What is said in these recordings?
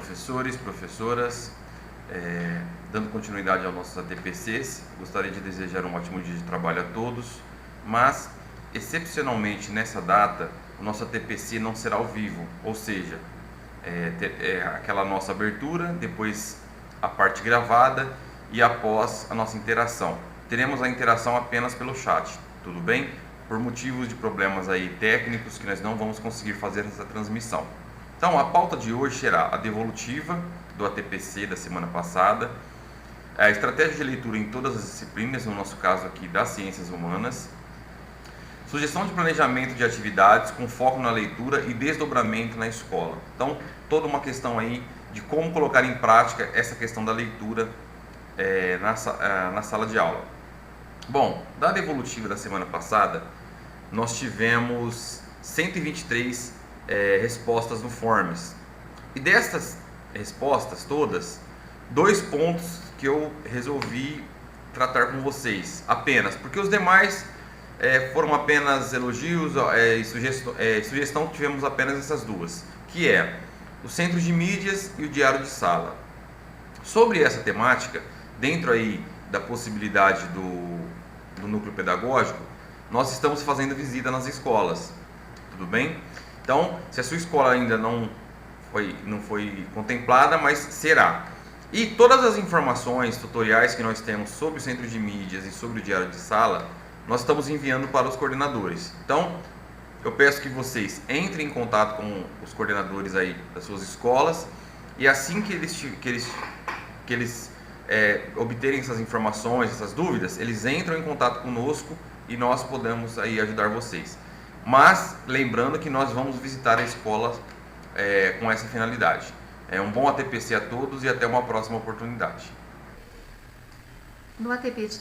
professores, professoras, dando continuidade aos nossos ATPCs, gostaria de desejar um ótimo dia de trabalho a todos, mas excepcionalmente nessa data o nosso ATPC não será ao vivo, ou seja, aquela nossa abertura, depois a parte gravada e após a nossa interação. Teremos a interação apenas pelo chat, tudo bem? Por motivos de problemas aí técnicos que nós não vamos conseguir fazer essa transmissão. Então a pauta de hoje será a devolutiva do ATPC da semana passada, a estratégia de leitura em todas as disciplinas, no nosso caso aqui das ciências humanas, sugestão de planejamento de atividades com foco na leitura e desdobramento na escola. Então toda uma questão aí de como colocar em prática essa questão da leitura na sala de aula. Bom, da devolutiva da semana passada, nós tivemos 123 respostas no Forms. E destas respostas todas, 2 pontos que eu resolvi tratar com vocês apenas, porque os demais foram apenas elogios e sugestão, tivemos apenas essas duas, que é o centro de mídias e o diário de sala. Sobre essa temática, dentro aí da possibilidade do núcleo pedagógico, nós estamos fazendo visita nas escolas, tudo bem? Então, se a sua escola ainda não foi contemplada, mas será. E todas as informações, tutoriais que nós temos sobre o centro de mídias e sobre o diário de sala, nós estamos enviando para os coordenadores. Então, eu peço que vocês entrem em contato com os coordenadores aí das suas escolas e assim que eles obterem essas informações, essas dúvidas, eles entram em contato conosco e nós podemos aí ajudar vocês. Mas lembrando que nós vamos visitar a escola com essa finalidade. Um bom ATPC a todos e até uma próxima oportunidade. No ATPC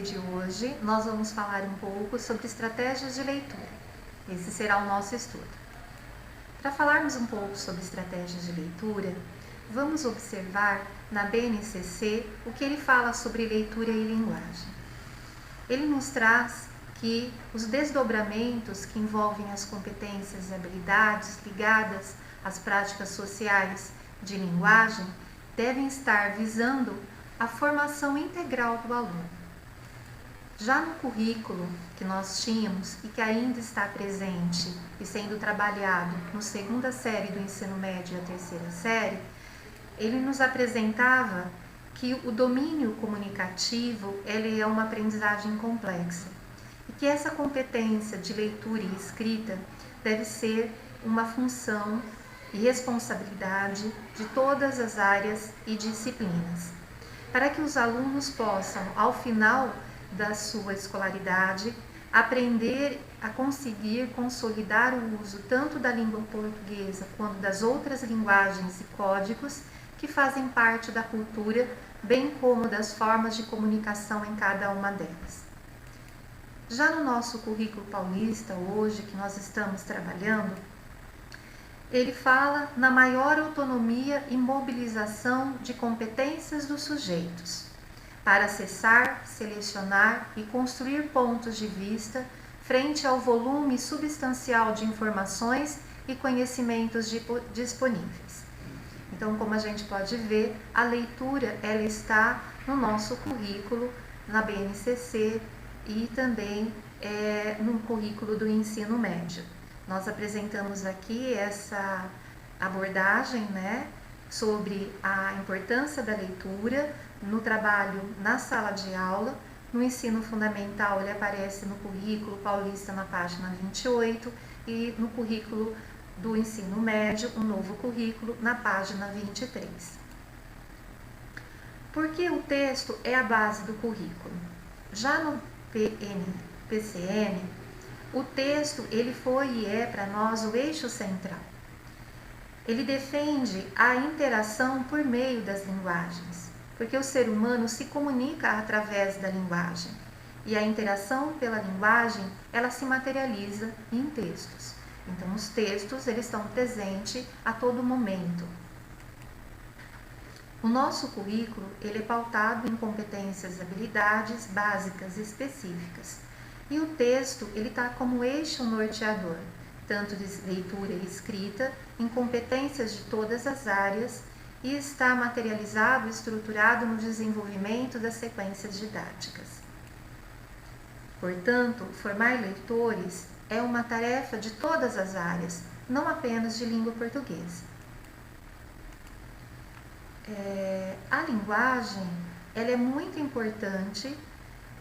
de hoje, nós vamos falar um pouco sobre estratégias de leitura. Esse será o nosso estudo. Para falarmos um pouco sobre estratégias de leitura, vamos observar na BNCC o que ele fala sobre leitura e linguagem. Ele nos traz que os desdobramentos que envolvem as competências e habilidades ligadas às práticas sociais de linguagem devem estar visando a formação integral do aluno. Já no currículo que nós tínhamos e que ainda está presente e sendo trabalhado na segunda série do ensino médio e a terceira série, ele nos apresentava que o domínio comunicativo ele é uma aprendizagem complexa e que essa competência de leitura e escrita deve ser uma função e responsabilidade de todas as áreas e disciplinas, para que os alunos possam, ao final da sua escolaridade, aprender a conseguir consolidar o uso tanto da língua portuguesa quanto das outras linguagens e códigos que fazem parte da cultura, bem como das formas de comunicação em cada uma delas. Já no nosso currículo paulista, hoje, que nós estamos trabalhando, ele fala na maior autonomia e mobilização de competências dos sujeitos, para acessar, selecionar e construir pontos de vista frente ao volume substancial de informações e conhecimentos disponíveis. Então, como a gente pode ver, a leitura ela está no nosso currículo, na BNCC e também no currículo do ensino médio. Nós apresentamos aqui essa abordagem, sobre a importância da leitura no trabalho na sala de aula. No ensino fundamental, ele aparece no currículo paulista na página 28 e no currículo do ensino médio, um novo currículo, na página 23. Porque o texto é a base do currículo. Já no PCN, o texto ele foi e é para nós o eixo central. Ele defende a interação por meio das linguagens, porque o ser humano se comunica através da linguagem e a interação pela linguagem ela se materializa em textos. Então, os textos eles estão presentes a todo momento. O nosso currículo ele é pautado em competências e habilidades básicas e específicas. E o texto ele está como eixo norteador, tanto de leitura e escrita, em competências de todas as áreas e está materializado e estruturado no desenvolvimento das sequências didáticas. Portanto, formar leitores é uma tarefa de todas as áreas, não apenas de língua portuguesa. A linguagem, ela é muito importante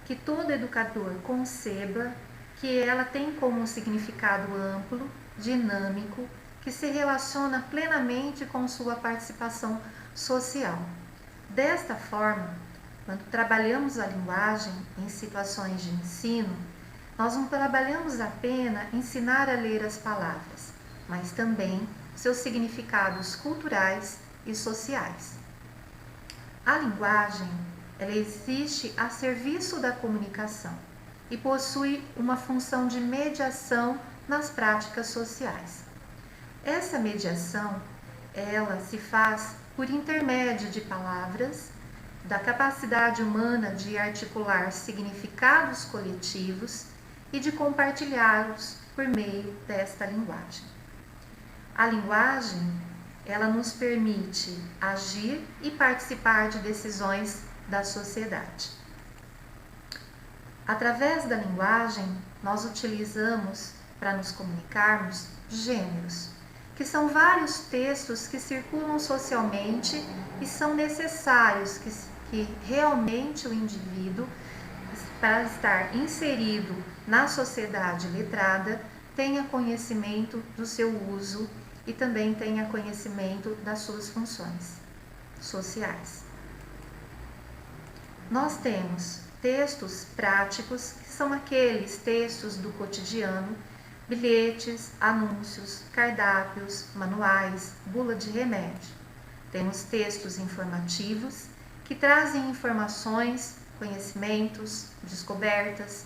que todo educador conceba que ela tem como um significado amplo, dinâmico, que se relaciona plenamente com sua participação social. Desta forma, quando trabalhamos a linguagem em situações de ensino, nós não trabalhamos apenas ensinar a ler as palavras, mas também seus significados culturais e sociais. A linguagem, ela existe a serviço da comunicação e possui uma função de mediação nas práticas sociais. Essa mediação, ela se faz por intermédio de palavras, da capacidade humana de articular significados coletivos e de compartilhá-los por meio desta linguagem. A linguagem, ela nos permite agir e participar de decisões da sociedade. Através da linguagem, nós utilizamos, para nos comunicarmos, gêneros, que são vários textos que circulam socialmente e são necessários que realmente o indivíduo, para estar inserido na sociedade letrada, tenha conhecimento do seu uso e também tenha conhecimento das suas funções sociais. Nós temos textos práticos, que são aqueles textos do cotidiano, bilhetes, anúncios, cardápios, manuais, bula de remédio. Temos textos informativos, que trazem informações, conhecimentos, descobertas.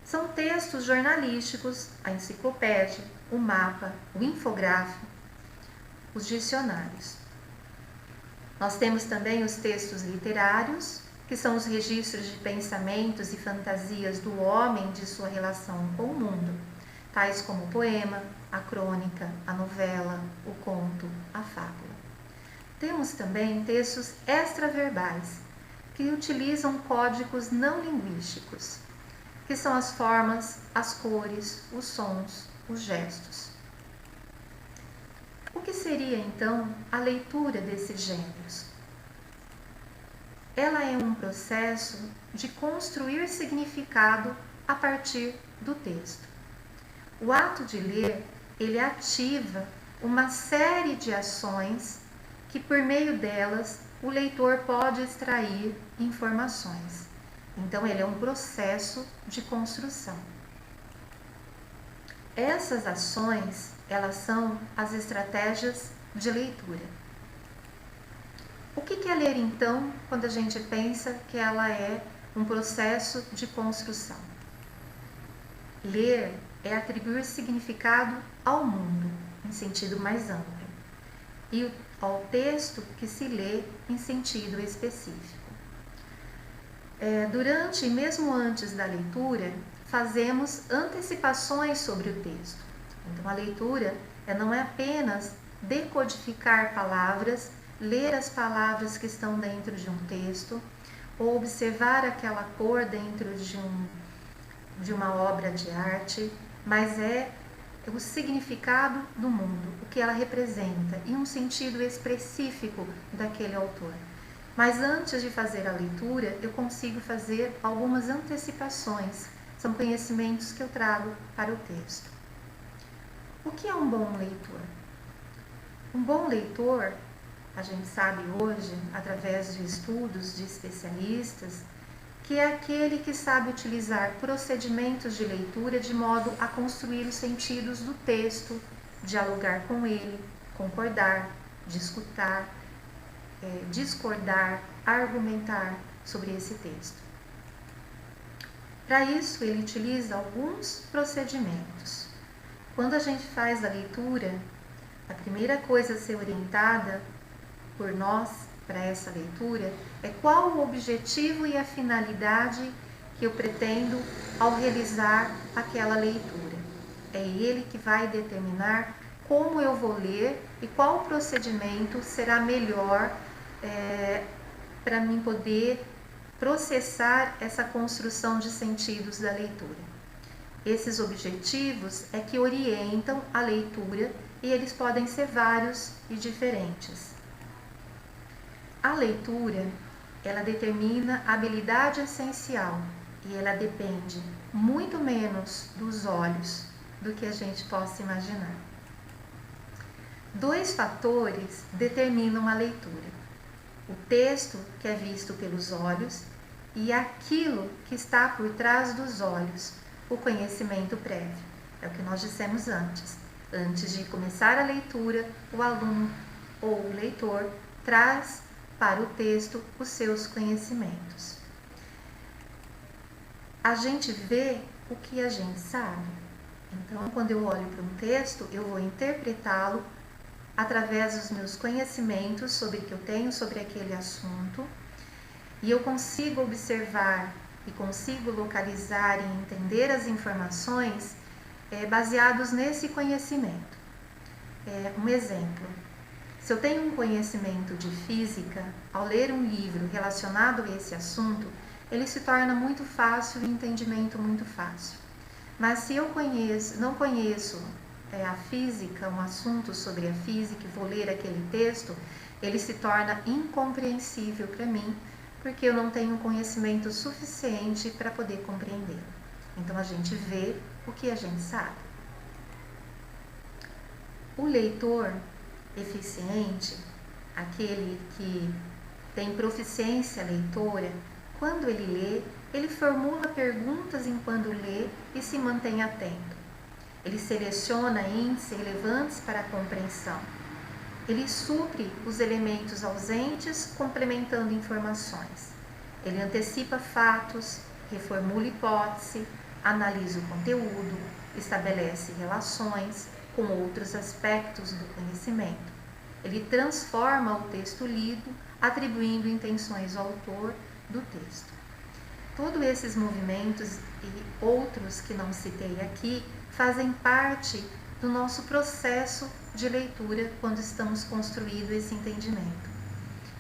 São textos jornalísticos, a enciclopédia, o mapa, o infográfico, os dicionários. Nós temos também os textos literários, que são os registros de pensamentos e fantasias do homem de sua relação com o mundo, tais como o poema, a crônica, a novela, o conto, a fábula. Temos também textos extraverbais, que utilizam códigos não linguísticos, que são as formas, as cores, os sons, os gestos. O que seria, então, a leitura desses gêneros? Ela é um processo de construir significado a partir do texto. O ato de ler, ele ativa uma série de ações que, por meio delas, o leitor pode extrair informações. Então, ele é um processo de construção. Essas ações, elas são as estratégias de leitura. O que é ler, então, quando a gente pensa que ela é um processo de construção? Ler é atribuir significado ao mundo, em sentido mais amplo, e ao texto que se lê em sentido específico. Durante e mesmo antes da leitura, fazemos antecipações sobre o texto. Então, a leitura não é apenas decodificar palavras, ler as palavras que estão dentro de um texto, ou observar aquela cor dentro de uma obra de arte, mas é o significado do mundo, o que ela representa, e um sentido específico daquele autor. Mas antes de fazer a leitura, eu consigo fazer algumas antecipações, são conhecimentos que eu trago para o texto. O que é um bom leitor? Um bom leitor, a gente sabe hoje, através de estudos de especialistas, que é aquele que sabe utilizar procedimentos de leitura de modo a construir os sentidos do texto, dialogar com ele, concordar, discordar, argumentar sobre esse texto. Para isso, ele utiliza alguns procedimentos. Quando a gente faz a leitura, a primeira coisa a ser orientada por nós para essa leitura é qual o objetivo e a finalidade que eu pretendo ao realizar aquela leitura. É ele que vai determinar como eu vou ler e qual procedimento será melhor para mim poder processar essa construção de sentidos da leitura. Esses objetivos é que orientam a leitura e eles podem ser vários e diferentes. A leitura, ela determina a habilidade essencial e ela depende muito menos dos olhos do que a gente possa imaginar. 2 fatores determinam a leitura: o texto que é visto pelos olhos e aquilo que está por trás dos olhos, o conhecimento prévio. É o que nós dissemos antes. Antes de começar a leitura, o aluno ou o leitor traz para o texto os seus conhecimentos. A gente vê o que a gente sabe. Então, quando eu olho para um texto, eu vou interpretá-lo através dos meus conhecimentos sobre o que eu tenho sobre aquele assunto, e eu consigo observar e consigo localizar e entender as informações baseados nesse conhecimento. Um exemplo: se eu tenho um conhecimento de física, ao ler um livro relacionado a esse assunto, ele se torna muito fácil e o entendimento muito fácil. Mas se eu não conheço a física, um assunto sobre a física, e vou ler aquele texto, ele se torna incompreensível para mim, porque eu não tenho conhecimento suficiente para poder compreender. Então a gente vê o que a gente sabe. O leitor eficiente, aquele que tem proficiência leitora, quando ele lê, ele formula perguntas enquanto lê e se mantém atento. Ele seleciona índices relevantes para a compreensão. Ele supre os elementos ausentes, complementando informações. Ele antecipa fatos, reformula hipótese, analisa o conteúdo, estabelece relações com outros aspectos do conhecimento. Ele transforma o texto lido, atribuindo intenções ao autor do texto. Todos esses movimentos e outros que não citei aqui fazem parte do nosso processo de leitura quando estamos construindo esse entendimento.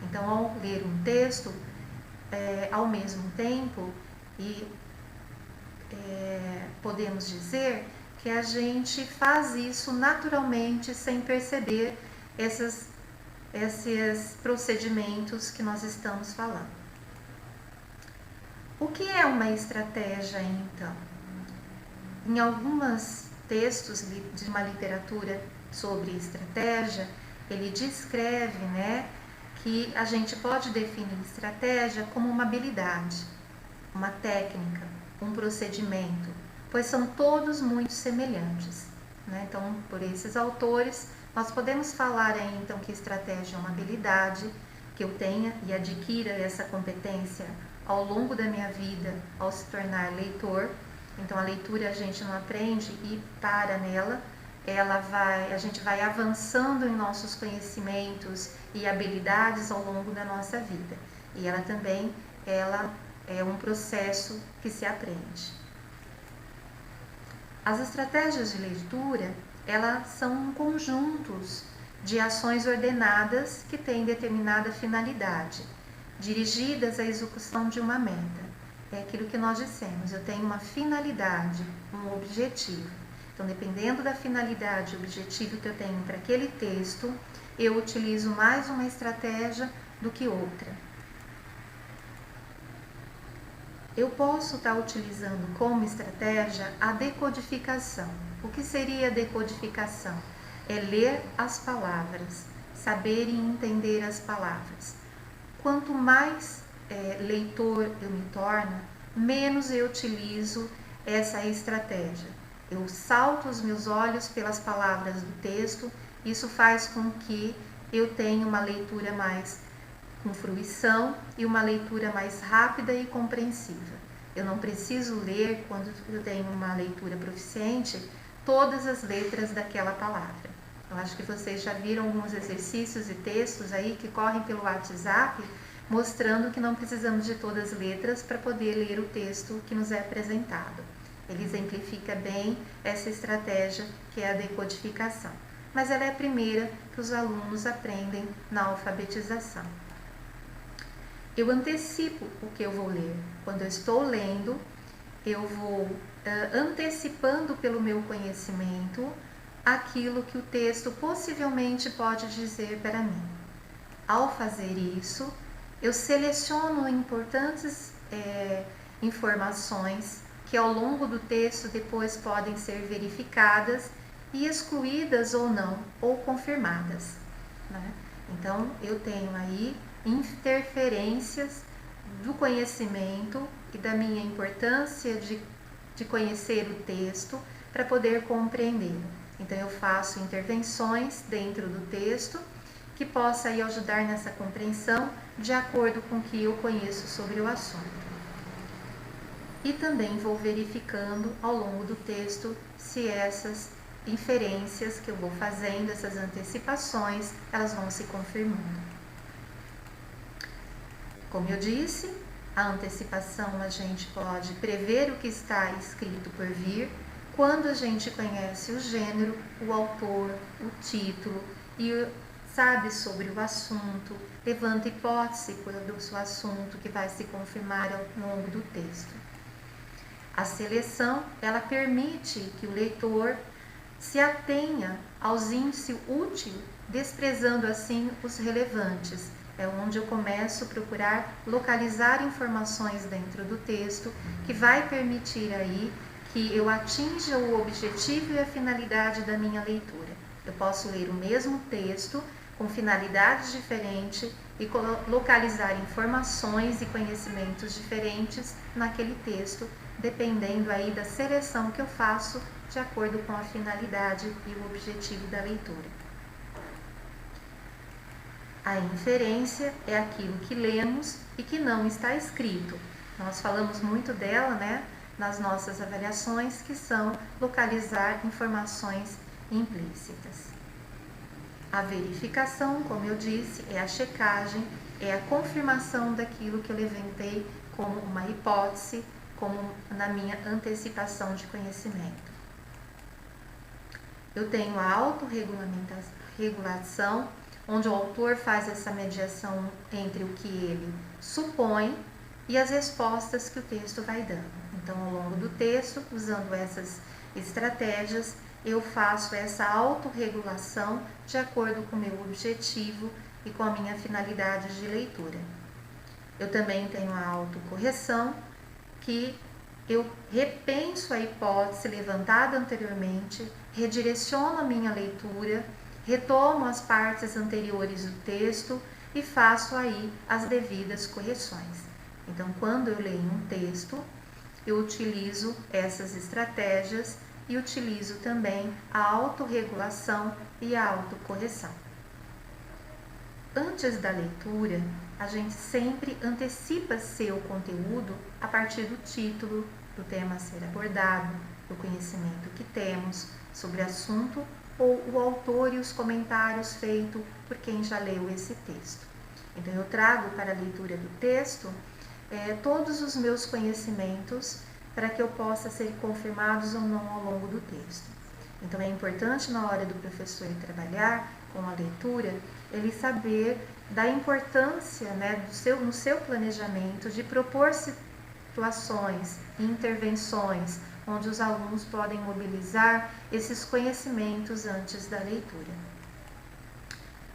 Então, ao ler um texto, ao mesmo tempo, podemos dizer que a gente faz isso naturalmente, sem perceber esses procedimentos que nós estamos falando. O que é uma estratégia, então? Em alguns textos de uma literatura sobre estratégia, ele descreve, que a gente pode definir estratégia como uma habilidade, uma técnica, um procedimento, pois são todos muito semelhantes. Então, por esses autores, nós podemos falar aí, então, que estratégia é uma habilidade que eu tenha e adquira essa competência ao longo da minha vida, ao se tornar leitor. Então, a leitura a gente não aprende e para nela, a gente vai avançando em nossos conhecimentos e habilidades ao longo da nossa vida. E ela também é um processo que se aprende. As estratégias de leitura, elas são conjuntos de ações ordenadas que têm determinada finalidade, dirigidas à execução de uma meta. É aquilo que nós dissemos, eu tenho uma finalidade, um objetivo. Então, dependendo da finalidade e objetivo que eu tenho para aquele texto, eu utilizo mais uma estratégia do que outra. Eu posso estar utilizando como estratégia a decodificação. O que seria a decodificação? É ler as palavras, saber e entender as palavras. Quanto mais leitor eu me torno, menos eu utilizo essa estratégia. Eu salto os meus olhos pelas palavras do texto, isso faz com que eu tenha uma leitura mais com fruição e uma leitura mais rápida e compreensiva. Eu não preciso ler, quando eu tenho uma leitura proficiente, todas as letras daquela palavra. Eu acho que vocês já viram alguns exercícios e textos aí que correm pelo WhatsApp, mostrando que não precisamos de todas as letras para poder ler o texto que nos é apresentado. Ele exemplifica bem essa estratégia que é a decodificação. mas ela é a primeira que os alunos aprendem na alfabetização. Eu antecipo o que eu vou ler. Quando eu estou lendo, eu vou antecipando pelo meu conhecimento aquilo que o texto possivelmente pode dizer para mim. Ao fazer isso, eu seleciono importantes informações que ao longo do texto depois podem ser verificadas e excluídas ou não, ou confirmadas, né? Então, eu tenho aí interferências do conhecimento e da minha importância de conhecer o texto para poder compreendê-lo. Então, eu faço intervenções dentro do texto que possa aí ajudar nessa compreensão de acordo com o que eu conheço sobre o assunto. E também vou verificando ao longo do texto se essas inferências que eu vou fazendo, essas antecipações, elas vão se confirmando. Como eu disse, a antecipação a gente pode prever o que está escrito por vir quando a gente conhece o gênero, o autor, o título e sabe sobre o assunto, levanta hipótese do seu assunto que vai se confirmar ao longo do texto. A seleção, ela permite que o leitor se atenha aos índices úteis, desprezando assim os relevantes. É onde eu começo a procurar localizar informações dentro do texto que vai permitir aí que eu atinja o objetivo e a finalidade da minha leitura. Eu posso ler o mesmo texto com finalidades diferentes e localizar informações e conhecimentos diferentes naquele texto, dependendo aí da seleção que eu faço de acordo com a finalidade e o objetivo da leitura. A inferência é aquilo que lemos e que não está escrito. Nós falamos muito dela, né, nas nossas avaliações, que são localizar informações implícitas. A verificação, como eu disse, é a checagem, é a confirmação daquilo que eu levantei como uma hipótese, como na minha antecipação de conhecimento. Eu tenho a autorregulação, onde o autor faz essa mediação entre o que ele supõe e as respostas que o texto vai dando. Então, ao longo do texto, usando essas estratégias, eu faço essa autorregulação de acordo com o meu objetivo e com a minha finalidade de leitura. Eu também tenho a autocorreção, que eu repenso a hipótese levantada anteriormente, redireciono a minha leitura, retomo as partes anteriores do texto e faço aí as devidas correções. Então, quando eu leio um texto, eu utilizo essas estratégias e utilizo também a autorregulação e a autocorreção. Antes da leitura, a gente sempre antecipa seu conteúdo a partir do título, do tema a ser abordado, do conhecimento que temos sobre o assunto ou o autor e os comentários feitos por quem já leu esse texto. Então, eu trago para a leitura do texto todos os meus conhecimentos para que eu possa ser confirmados ou não ao longo do texto. Então, é importante na hora do professor trabalhar com a leitura, ele saber da importância, né, no seu planejamento de propor situações e intervenções onde os alunos podem mobilizar esses conhecimentos antes da leitura.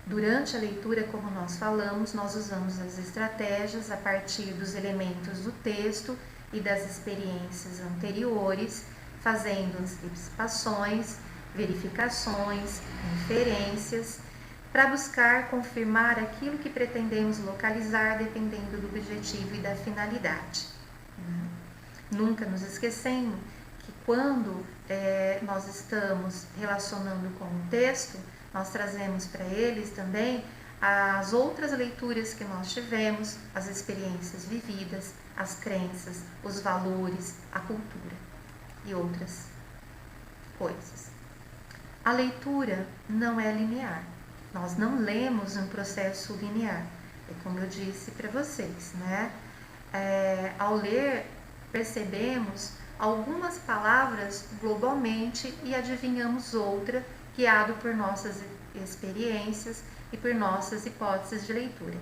Durante a leitura, como nós falamos, nós usamos as estratégias a partir dos elementos do texto e das experiências anteriores, fazendo antecipações, verificações, inferências, para buscar confirmar aquilo que pretendemos localizar dependendo do objetivo e da finalidade. Nunca nos esquecendo que quando nós estamos relacionando com o texto, nós trazemos para eles também as outras leituras que nós tivemos, as experiências vividas, as crenças, os valores, a cultura e outras coisas. A leitura não é linear. Nós não lemos um processo linear. É como eu disse para vocês, né? Ao ler, percebemos algumas palavras globalmente e adivinhamos outra, guiado por nossas experiências e por nossas hipóteses de leitura.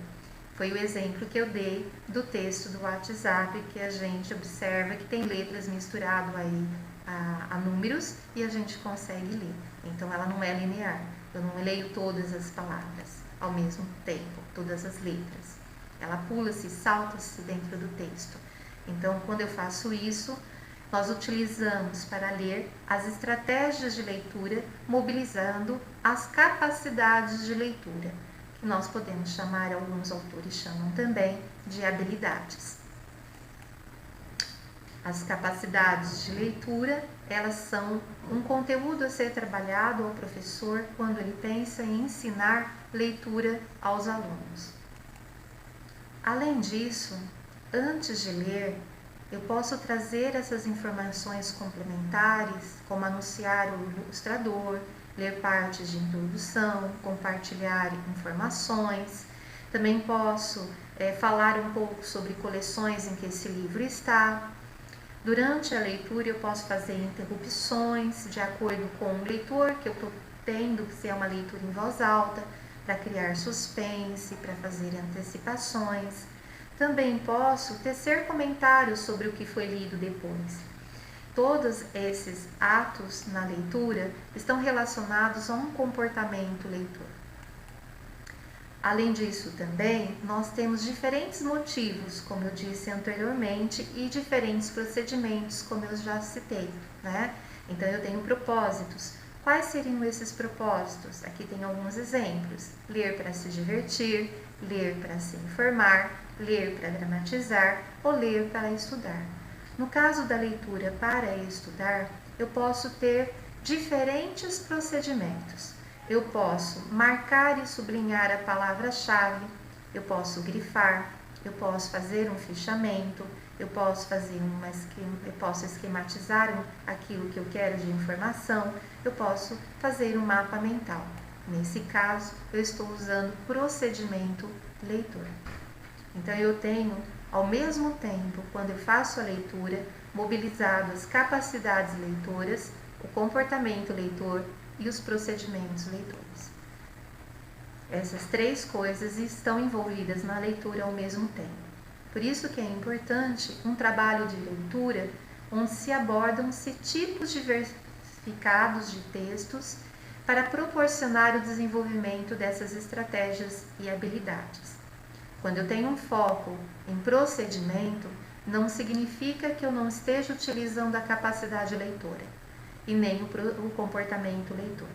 Foi o exemplo que eu dei do texto do WhatsApp, que a gente observa que tem letras misturado aí a números e a gente consegue ler. Então ela não é linear. Eu não leio todas as palavras ao mesmo tempo, todas as letras. Ela pula-se, salta-se dentro do texto. Então, quando eu faço isso, nós utilizamos para ler as estratégias de leitura, mobilizando as capacidades de leitura, que nós podemos chamar, alguns autores chamam também, de habilidades. As capacidades de leitura, elas são um conteúdo a ser trabalhado ao professor quando ele pensa em ensinar leitura aos alunos. Além disso, antes de ler, eu posso trazer essas informações complementares, como anunciar o ilustrador, ler partes de introdução, compartilhar informações. Também posso falar um pouco sobre coleções em que esse livro está. Durante a leitura eu posso fazer interrupções de acordo com o leitor, que eu estou tendo que ser uma leitura em voz alta, para criar suspense, para fazer antecipações. Também posso tecer comentários sobre o que foi lido depois. Todos esses atos na leitura estão relacionados a um comportamento leitor. Além disso também, nós temos diferentes motivos, como eu disse anteriormente, e diferentes procedimentos, como eu já citei, né? Então eu tenho propósitos. Quais seriam esses propósitos? Aqui tem alguns exemplos. Ler para se divertir, ler para se informar, ler para dramatizar ou ler para estudar. No caso da leitura para estudar, eu posso ter diferentes procedimentos. Eu posso marcar e sublinhar a palavra-chave, eu posso grifar, eu posso fazer um fichamento, eu posso esquematizar aquilo que eu quero de informação, eu posso fazer um mapa mental. Nesse caso, eu estou usando procedimento leitor. Então, eu tenho, ao mesmo tempo, quando eu faço a leitura, mobilizado as capacidades leitoras, o comportamento leitor e os procedimentos leitores. Essas três coisas estão envolvidas na leitura ao mesmo tempo. Por isso que é importante um trabalho de leitura onde se abordam-se tipos diversificados de textos para proporcionar o desenvolvimento dessas estratégias e habilidades. Quando eu tenho um foco em procedimento, não significa que eu não esteja utilizando a capacidade leitora e nem o comportamento leitor.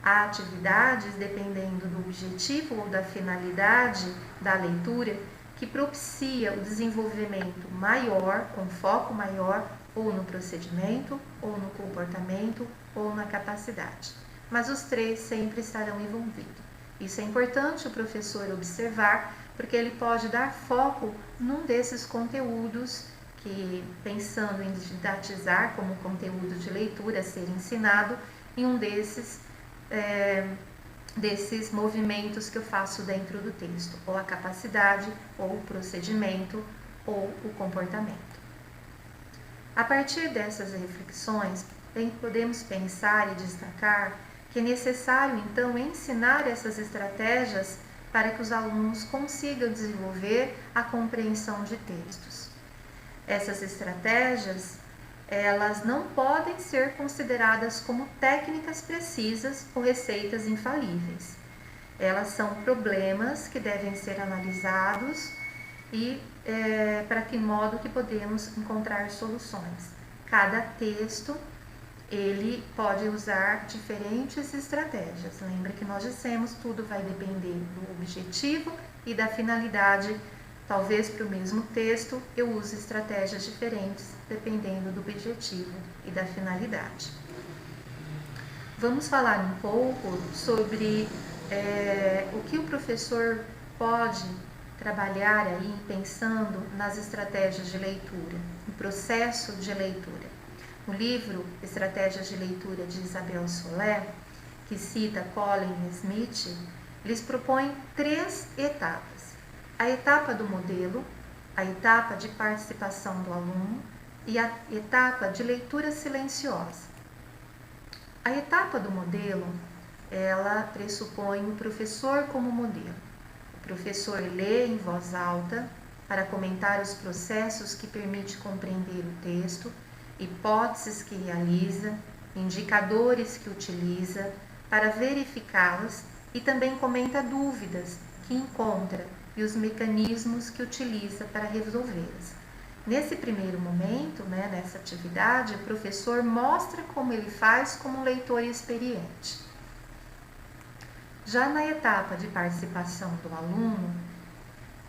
Há atividades, dependendo do objetivo ou da finalidade da leitura, que propicia o desenvolvimento maior, com foco maior, ou no procedimento, ou no comportamento, ou na capacidade. Mas os três sempre estarão envolvidos. Isso é importante o professor observar, porque ele pode dar foco num desses conteúdos que, pensando em didatizar como conteúdo de leitura a ser ensinado, em um desses movimentos que eu faço dentro do texto, ou a capacidade, ou o procedimento, ou o comportamento. A partir dessas reflexões, podemos pensar e destacar que é necessário, então, ensinar essas estratégias para que os alunos consigam desenvolver a compreensão de textos. Essas estratégias, elas não podem ser consideradas como técnicas precisas ou receitas infalíveis. Elas são problemas que devem ser analisados e para que modo que podemos encontrar soluções. Cada texto, ele pode usar diferentes estratégias. Lembra que nós dissemos, tudo vai depender do objetivo e da finalidade. Talvez para o mesmo texto eu use estratégias diferentes, dependendo do objetivo e da finalidade. Vamos falar um pouco sobre o que o professor pode trabalhar aí pensando nas estratégias de leitura, no processo de leitura. O livro Estratégias de Leitura de Isabel Soler, que cita Colin Smith, eles propõem 3 etapas. A etapa do modelo, a etapa de participação do aluno e a etapa de leitura silenciosa. A etapa do modelo, ela pressupõe o professor como modelo. O professor lê em voz alta para comentar os processos que permite compreender o texto, hipóteses que realiza, indicadores que utiliza para verificá-las e também comenta dúvidas que encontra e os mecanismos que utiliza para resolvê-las. Nesse primeiro momento, nessa atividade, o professor mostra como ele faz como um leitor experiente. Já na etapa de participação do aluno,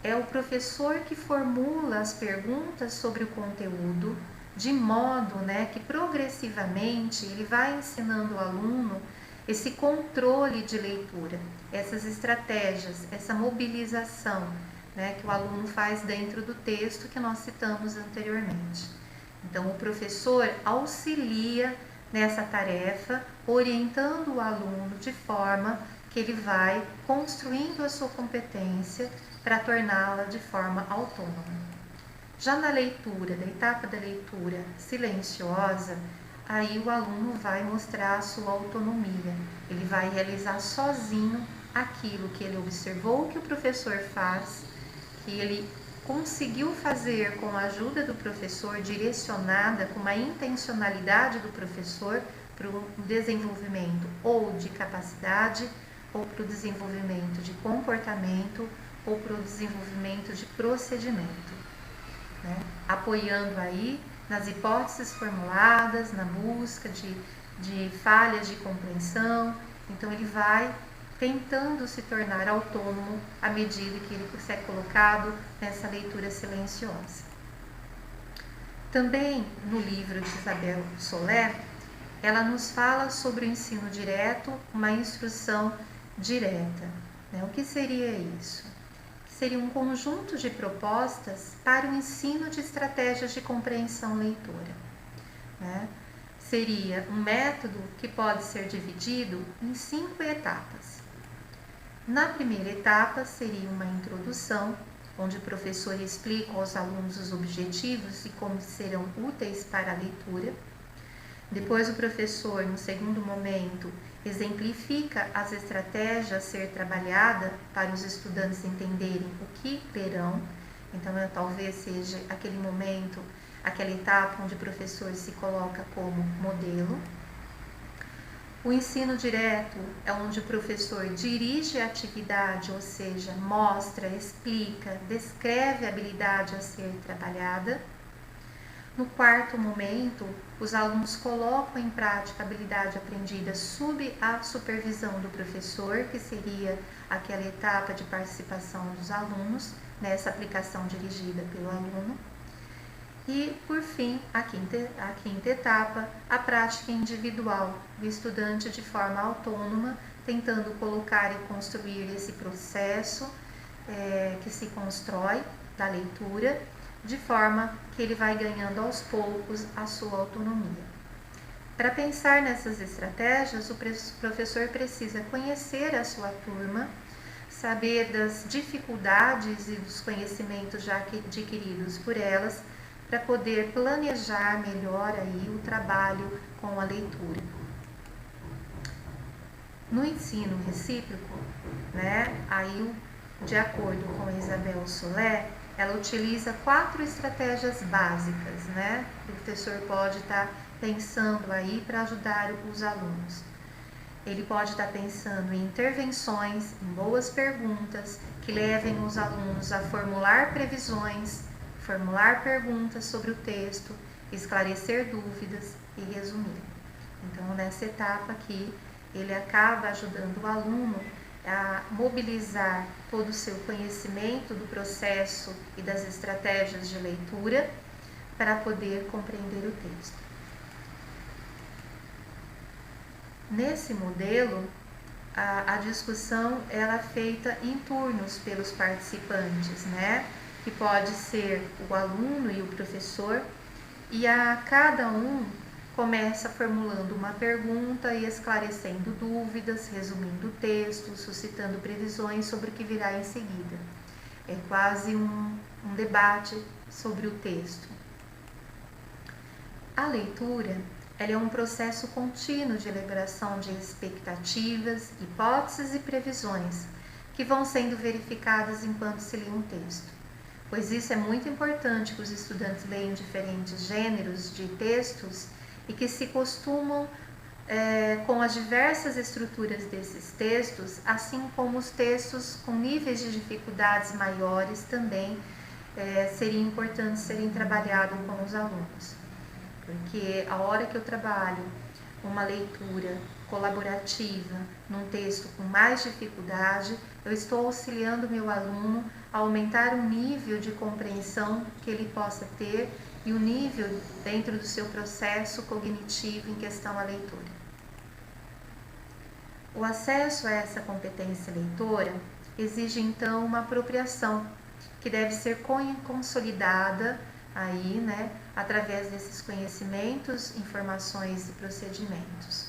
é o professor que formula as perguntas sobre o conteúdo, de modo que progressivamente ele vai ensinando o aluno esse controle de leitura, essas estratégias, essa mobilização que o aluno faz dentro do texto que nós citamos anteriormente. Então, o professor auxilia nessa tarefa, orientando o aluno de forma que ele vai construindo a sua competência para torná-la de forma autônoma. Já na leitura, da etapa da leitura silenciosa, aí o aluno vai mostrar a sua autonomia. Ele vai realizar sozinho aquilo que ele observou que o professor faz, que ele conseguiu fazer com a ajuda do professor, direcionada com uma intencionalidade do professor para o desenvolvimento ou de capacidade, ou para o desenvolvimento de comportamento, ou para o desenvolvimento de procedimento, apoiando aí nas hipóteses formuladas, na busca de falhas de compreensão. Então ele vai tentando se tornar autônomo à medida que ele é colocado nessa leitura silenciosa. Também no livro de Isabel Solé, ela nos fala sobre o ensino direto, uma instrução direta. O que seria isso? Seria um conjunto de propostas para o ensino de estratégias de compreensão leitora. Seria um método que pode ser dividido em 5 etapas. Na primeira etapa seria uma introdução, onde o professor explica aos alunos os objetivos e como serão úteis para a leitura. Depois o professor, no segundo momento, exemplifica as estratégias a ser trabalhada para os estudantes entenderem o que lerão. Então, talvez seja aquele momento, aquela etapa onde o professor se coloca como modelo. O ensino direto é onde o professor dirige a atividade, ou seja, mostra, explica, descreve a habilidade a ser trabalhada. No quarto momento, os alunos colocam em prática a habilidade aprendida sob a supervisão do professor, que seria aquela etapa de participação dos alunos, nessa aplicação dirigida pelo aluno. E, por fim, a quinta etapa, a prática individual do estudante de forma autônoma, tentando colocar e construir esse processo que se constrói da leitura, de forma que ele vai ganhando aos poucos a sua autonomia. Para pensar nessas estratégias, o professor precisa conhecer a sua turma, saber das dificuldades e dos conhecimentos já adquiridos por elas, para poder planejar melhor aí o trabalho com a leitura. No ensino recíproco, aí, de acordo com a Isabel Solé, ela utiliza 4 estratégias básicas, que o professor pode estar pensando aí para ajudar os alunos. Ele pode estar pensando em intervenções, em boas perguntas, que levem os alunos a formular previsões, formular perguntas sobre o texto, esclarecer dúvidas e resumir. Então, nessa etapa aqui, ele acaba ajudando o aluno a mobilizar todo o seu conhecimento do processo e das estratégias de leitura para poder compreender o texto. Nesse modelo, a discussão ela é feita em turnos pelos participantes, que pode ser o aluno e o professor, e a cada um começa formulando uma pergunta e esclarecendo dúvidas, resumindo o texto, suscitando previsões sobre o que virá em seguida. É quase um debate sobre o texto. A leitura, ela é um processo contínuo de elaboração de expectativas, hipóteses e previsões que vão sendo verificadas enquanto se lê um texto. Pois isso é muito importante que os estudantes leiam diferentes gêneros de textos e que se costumam com as diversas estruturas desses textos, assim como os textos com níveis de dificuldades maiores também seria importante serem trabalhados com os alunos. Porque a hora que eu trabalho uma leitura colaborativa num texto com mais dificuldade, eu estou auxiliando o meu aluno a aumentar o nível de compreensão que ele possa ter e o nível dentro do seu processo cognitivo em questão à leitura. O acesso a essa competência leitora exige então uma apropriação que deve ser consolidada aí, através desses conhecimentos, informações e procedimentos.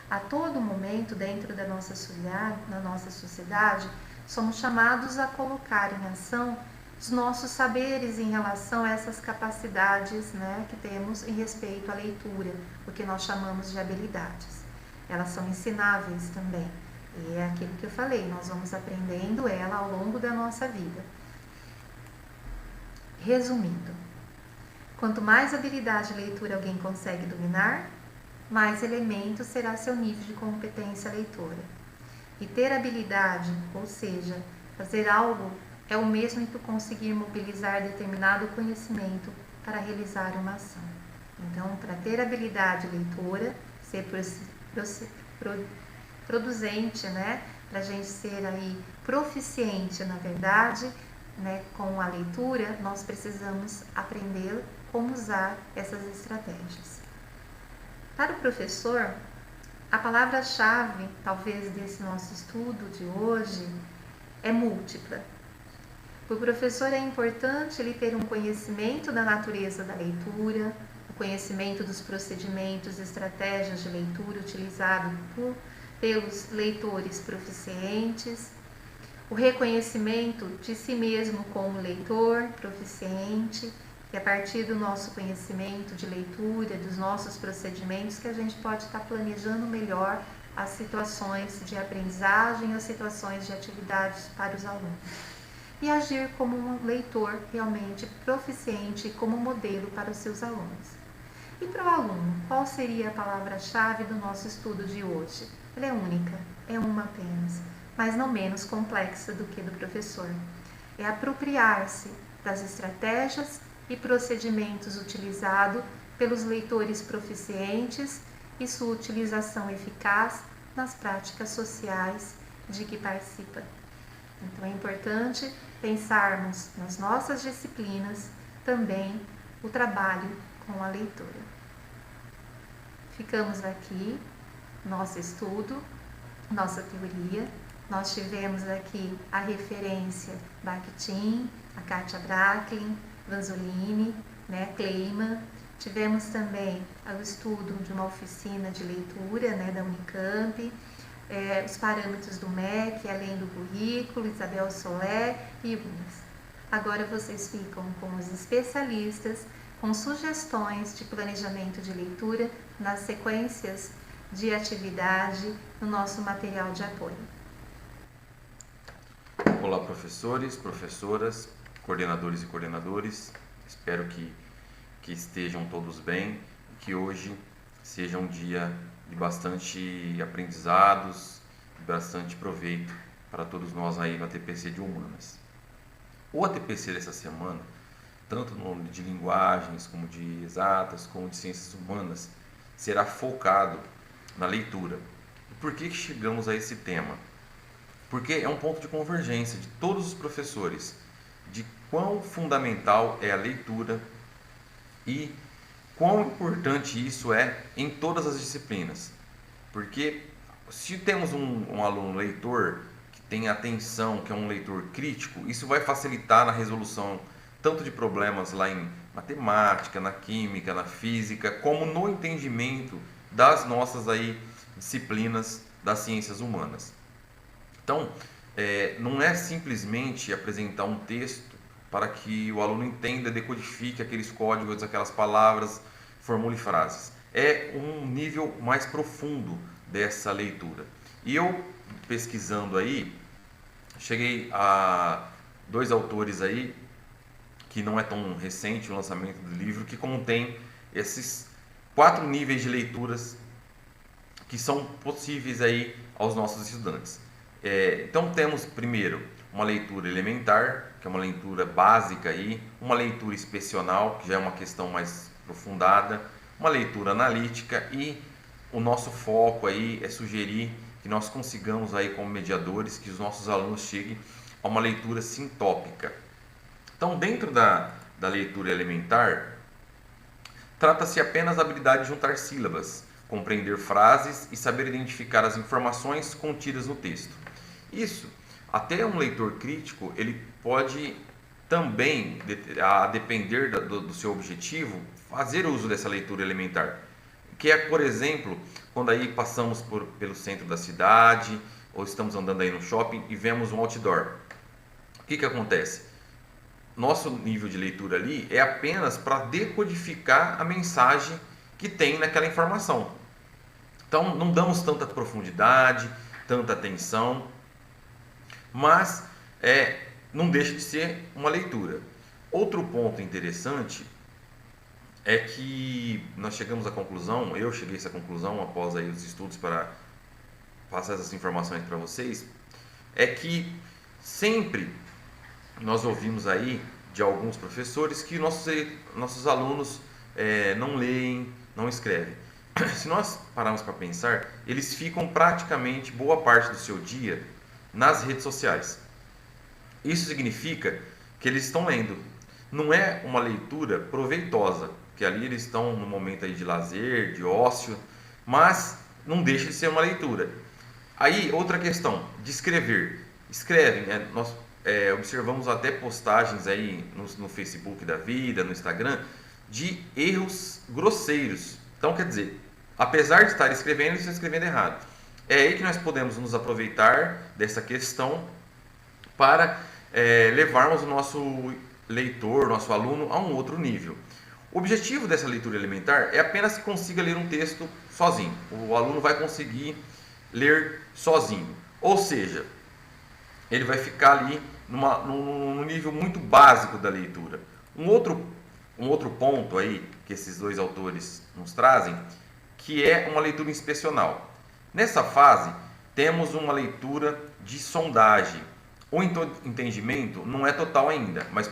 A todo momento, dentro da nossa sociedade, somos chamados a colocar em ação os nossos saberes em relação a essas capacidades que temos em respeito à leitura, o que nós chamamos de habilidades. Elas são ensináveis também, e é aquilo que eu falei, nós vamos aprendendo ela ao longo da nossa vida. Resumindo, quanto mais habilidade de leitura alguém consegue dominar, mais elemento será seu nível de competência leitora. E ter habilidade, ou seja, fazer algo, é o mesmo que conseguir mobilizar determinado conhecimento para realizar uma ação. Então, para ter habilidade leitora, ser produzente, para a gente ser aí proficiente, na verdade, com a leitura, nós precisamos aprender como usar essas estratégias. Para o professor, a palavra-chave, talvez, desse nosso estudo de hoje é múltipla. Para o professor é importante ele ter um conhecimento da natureza da leitura, o conhecimento dos procedimentos e estratégias de leitura utilizados pelos leitores proficientes, o reconhecimento de si mesmo como leitor proficiente, e a partir do nosso conhecimento de leitura, dos nossos procedimentos, que a gente pode estar planejando melhor as situações de aprendizagem, as situações de atividades para os alunos. E agir como um leitor realmente proficiente, como modelo para os seus alunos. E para o aluno, qual seria a palavra-chave do nosso estudo de hoje? Ela é única, é uma apenas, mas não menos complexa do que do professor. É apropriar-se das estratégias e procedimentos utilizados pelos leitores proficientes e sua utilização eficaz nas práticas sociais de que participa. Então é importante pensarmos nas nossas disciplinas também o trabalho com a leitura. Ficamos aqui, nosso estudo, nossa teoria. Nós tivemos aqui a referência Bakhtin, a Katia Bracklin, Vanzolini, Kleiman. Tivemos também o estudo de uma oficina de leitura da Unicamp, os parâmetros do MEC, além do currículo, Isabel Soler e Unas. Agora vocês ficam com os especialistas, com sugestões de planejamento de leitura nas sequências de atividade no nosso material de apoio. Olá, professores, professoras, coordenadores e coordenadores. Espero que estejam todos bem e que hoje seja um dia de bastante aprendizados e bastante proveito para todos nós aí no ATPC de Humanas. O ATPC dessa semana, tanto no nome de linguagens, como de exatas, como de ciências humanas, será focado na leitura. E por que chegamos a esse tema? Porque é um ponto de convergência de todos os professores, de quão fundamental é a leitura e quão importante isso é em todas as disciplinas. Porque se temos um aluno leitor que tem atenção, que é um leitor crítico, isso vai facilitar na resolução tanto de problemas lá em matemática, na química, na física, como no entendimento das nossas aí disciplinas das ciências humanas. Então, não é simplesmente apresentar um texto para que o aluno entenda, decodifique aqueles códigos, aquelas palavras formule frases. É um nível mais profundo dessa leitura. E eu, pesquisando aí, cheguei a 2 autores aí, que não é tão recente o lançamento do livro, que contém esses 4 níveis de leituras que são possíveis aí aos nossos estudantes. Então temos primeiro uma leitura elementar, que é uma leitura básica aí, uma leitura inspecional, que já é uma questão mais aprofundada, uma leitura analítica, e o nosso foco aí é sugerir que nós consigamos aí como mediadores que os nossos alunos cheguem a uma leitura sintópica. Então, dentro da leitura elementar, trata-se apenas da habilidade de juntar sílabas, compreender frases e saber identificar as informações contidas no texto. Isso, até um leitor crítico, ele pode também, a depender do seu objetivo, fazer uso dessa leitura elementar. Que é, por exemplo, quando aí passamos pelo centro da cidade, ou estamos andando aí no shopping e vemos um outdoor. O que acontece? Nosso nível de leitura ali é apenas para decodificar a mensagem que tem naquela informação. Então, não damos tanta profundidade, tanta atenção, mas não deixa de ser uma leitura. Outro ponto interessante é que nós chegamos à conclusão, eu cheguei a essa conclusão após aí os estudos para passar essas informações para vocês, é que sempre nós ouvimos aí de alguns professores que nossos alunos não leem, não escrevem. Se nós pararmos para pensar, eles ficam praticamente boa parte do seu dia nas redes sociais. Isso significa que eles estão lendo. Não é uma leitura proveitosa, porque ali eles estão no momento aí de lazer, de ócio, mas não deixa de ser uma leitura. Aí, outra questão, de escrever. Escrevem, nós observamos até postagens aí no Facebook da vida, no Instagram, de erros grosseiros. Então, quer dizer, apesar de estar escrevendo, eles estão escrevendo errado. É aí que nós podemos nos aproveitar dessa questão para levarmos o nosso leitor, nosso aluno, a um outro nível. O objetivo dessa leitura elementar é apenas que consiga ler um texto sozinho. O aluno vai conseguir ler sozinho. Ou seja, ele vai ficar ali num nível muito básico da leitura. Um outro ponto aí que esses 2 autores nos trazem, que é uma leitura inspecional. Nessa fase, temos uma leitura de sondagem. O entendimento não é total ainda, mas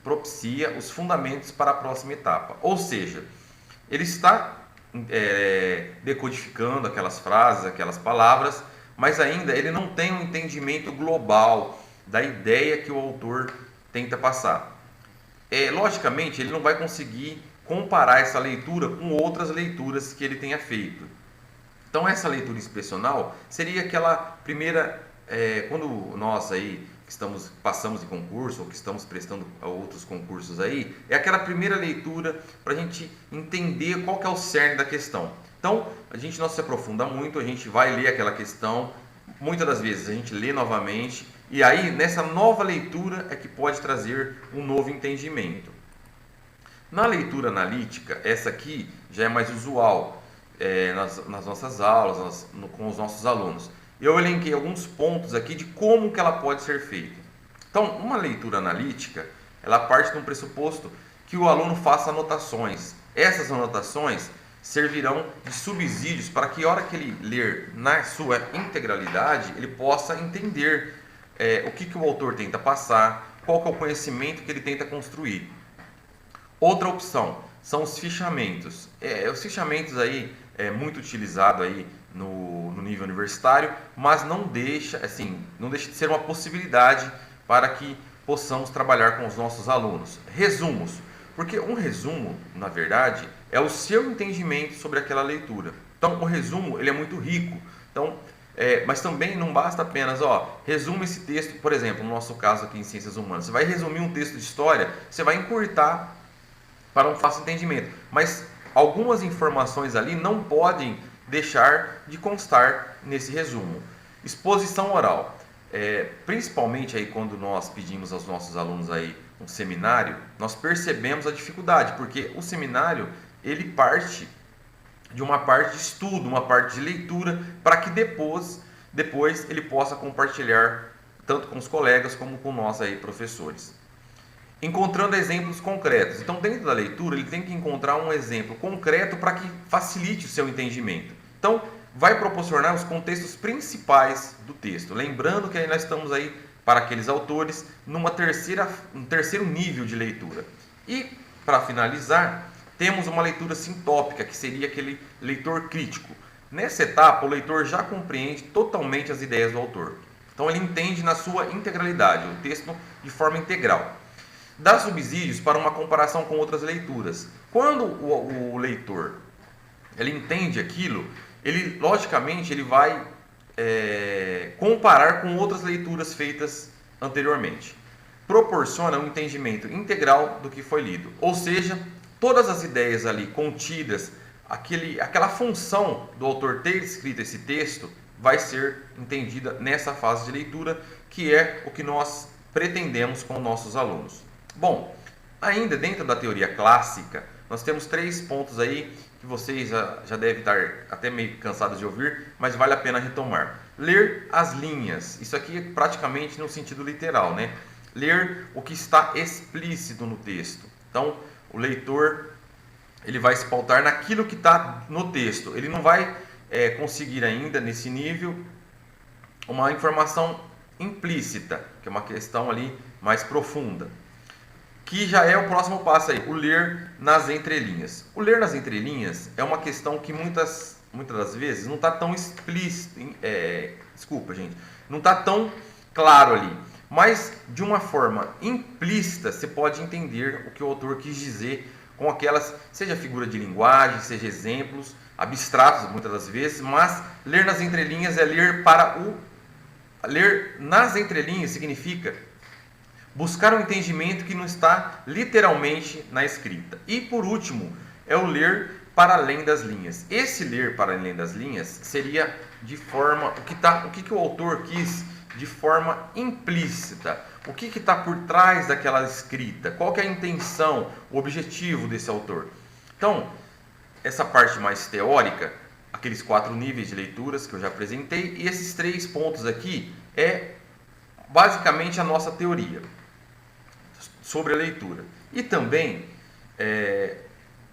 propicia os fundamentos para a próxima etapa. Ou seja, ele está decodificando aquelas frases, aquelas palavras, mas ainda ele não tem um entendimento global da ideia que o autor tenta passar. Logicamente, ele não vai conseguir comparar essa leitura com outras leituras que ele tenha feito. Então, essa leitura inspecional seria aquela primeira, quando nós aí passamos em concurso ou que estamos prestando a outros concursos aí, é aquela primeira leitura para a gente entender qual que é o cerne da questão. Então, a gente não se aprofunda muito, a gente vai ler aquela questão, muitas das vezes a gente lê novamente, e aí nessa nova leitura é que pode trazer um novo entendimento. Na leitura analítica, essa aqui já é mais usual nas nossas aulas, com os nossos alunos. Eu elenquei alguns pontos aqui de como que ela pode ser feita. Então, uma leitura analítica, ela parte de um pressuposto que o aluno faça anotações. Essas anotações servirão de subsídios para que, a hora que ele ler na sua integralidade, ele possa entender o que o autor tenta passar, qual que é o conhecimento que ele tenta construir. Outra opção são os fichamentos. Os fichamentos aí é muito utilizado aí no nível universitário, mas não deixa de ser uma possibilidade para que possamos trabalhar com os nossos alunos. Resumos, porque um resumo, na verdade, é o seu entendimento sobre aquela leitura. Então, o resumo ele é muito rico. Então, mas também não basta apenas, resume esse texto, por exemplo, no nosso caso aqui em Ciências Humanas. Você vai resumir um texto de história, você vai encurtar para um fácil entendimento. Mas algumas informações ali não podem deixar de constar nesse resumo. Exposição oral. Principalmente aí quando nós pedimos aos nossos alunos aí um seminário, nós percebemos a dificuldade, porque o seminário ele parte de uma parte de estudo, uma parte de leitura, para que depois ele possa compartilhar tanto com os colegas como com nós aí, professores. Encontrando exemplos concretos. Então, dentro da leitura, ele tem que encontrar um exemplo concreto para que facilite o seu entendimento. Então, vai proporcionar os contextos principais do texto. Lembrando que aí nós estamos aí, para aqueles autores, um terceiro nível de leitura. E, para finalizar, temos uma leitura sintópica, que seria aquele leitor crítico. Nessa etapa, o leitor já compreende totalmente as ideias do autor. Então, ele entende na sua integralidade, o texto de forma integral. Dá subsídios para uma comparação com outras leituras. Quando o leitor ele entende aquilo, ele logicamente ele vai comparar com outras leituras feitas anteriormente. Proporciona um entendimento integral do que foi lido. Ou seja, todas as ideias ali contidas, aquela função do autor ter escrito esse texto, vai ser entendida nessa fase de leitura, que é o que nós pretendemos com nossos alunos. Bom, ainda dentro da teoria clássica, nós temos 3 pontos aí que vocês já devem estar até meio cansados de ouvir, mas vale a pena retomar. Ler as linhas, isso aqui é praticamente no sentido literal, né? Ler o que está explícito no texto. Então, o leitor ele vai se pautar naquilo que está no texto. Ele não vai conseguir ainda, nesse nível, uma informação implícita, que é uma questão ali mais profunda. Que já é o próximo passo aí, o ler nas entrelinhas. O ler nas entrelinhas é uma questão que muitas das vezes não está tão explícito, não está tão claro ali. Mas de uma forma implícita você pode entender o que o autor quis dizer com aquelas, seja figura de linguagem, seja exemplos abstratos muitas das vezes, mas ler nas entrelinhas é ler ler nas entrelinhas significa buscar um entendimento que não está literalmente na escrita. E por último, é o ler para além das linhas. Esse ler para além das linhas seria de forma o que o autor quis de forma implícita. O que está por trás daquela escrita? Qual que é a intenção, o objetivo desse autor? Então, essa parte mais teórica, aqueles 4 níveis de leituras que eu já apresentei, e esses 3 pontos aqui é basicamente a nossa teoria sobre a leitura. E também,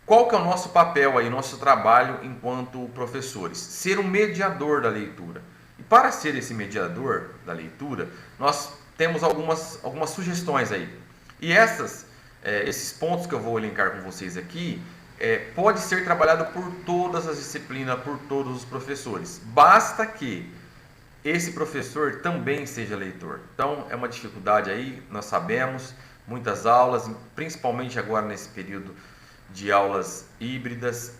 qual que é o nosso papel aí, nosso trabalho enquanto professores? Ser um mediador da leitura. E para ser esse mediador da leitura, nós temos algumas sugestões aí. E esses pontos que eu vou elencar com vocês aqui, pode ser trabalhado por todas as disciplinas, por todos os professores. Basta que esse professor também seja leitor. Então, é uma dificuldade aí, nós sabemos, muitas aulas, principalmente agora nesse período de aulas híbridas,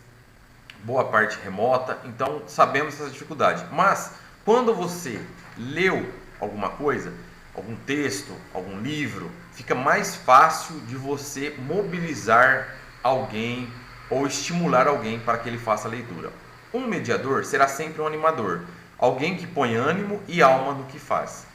boa parte remota, então sabemos essa dificuldade. Mas, quando você leu alguma coisa, algum texto, algum livro, fica mais fácil de você mobilizar alguém ou estimular alguém para que ele faça a leitura. Um mediador será sempre um animador, alguém que põe ânimo e alma no que faz.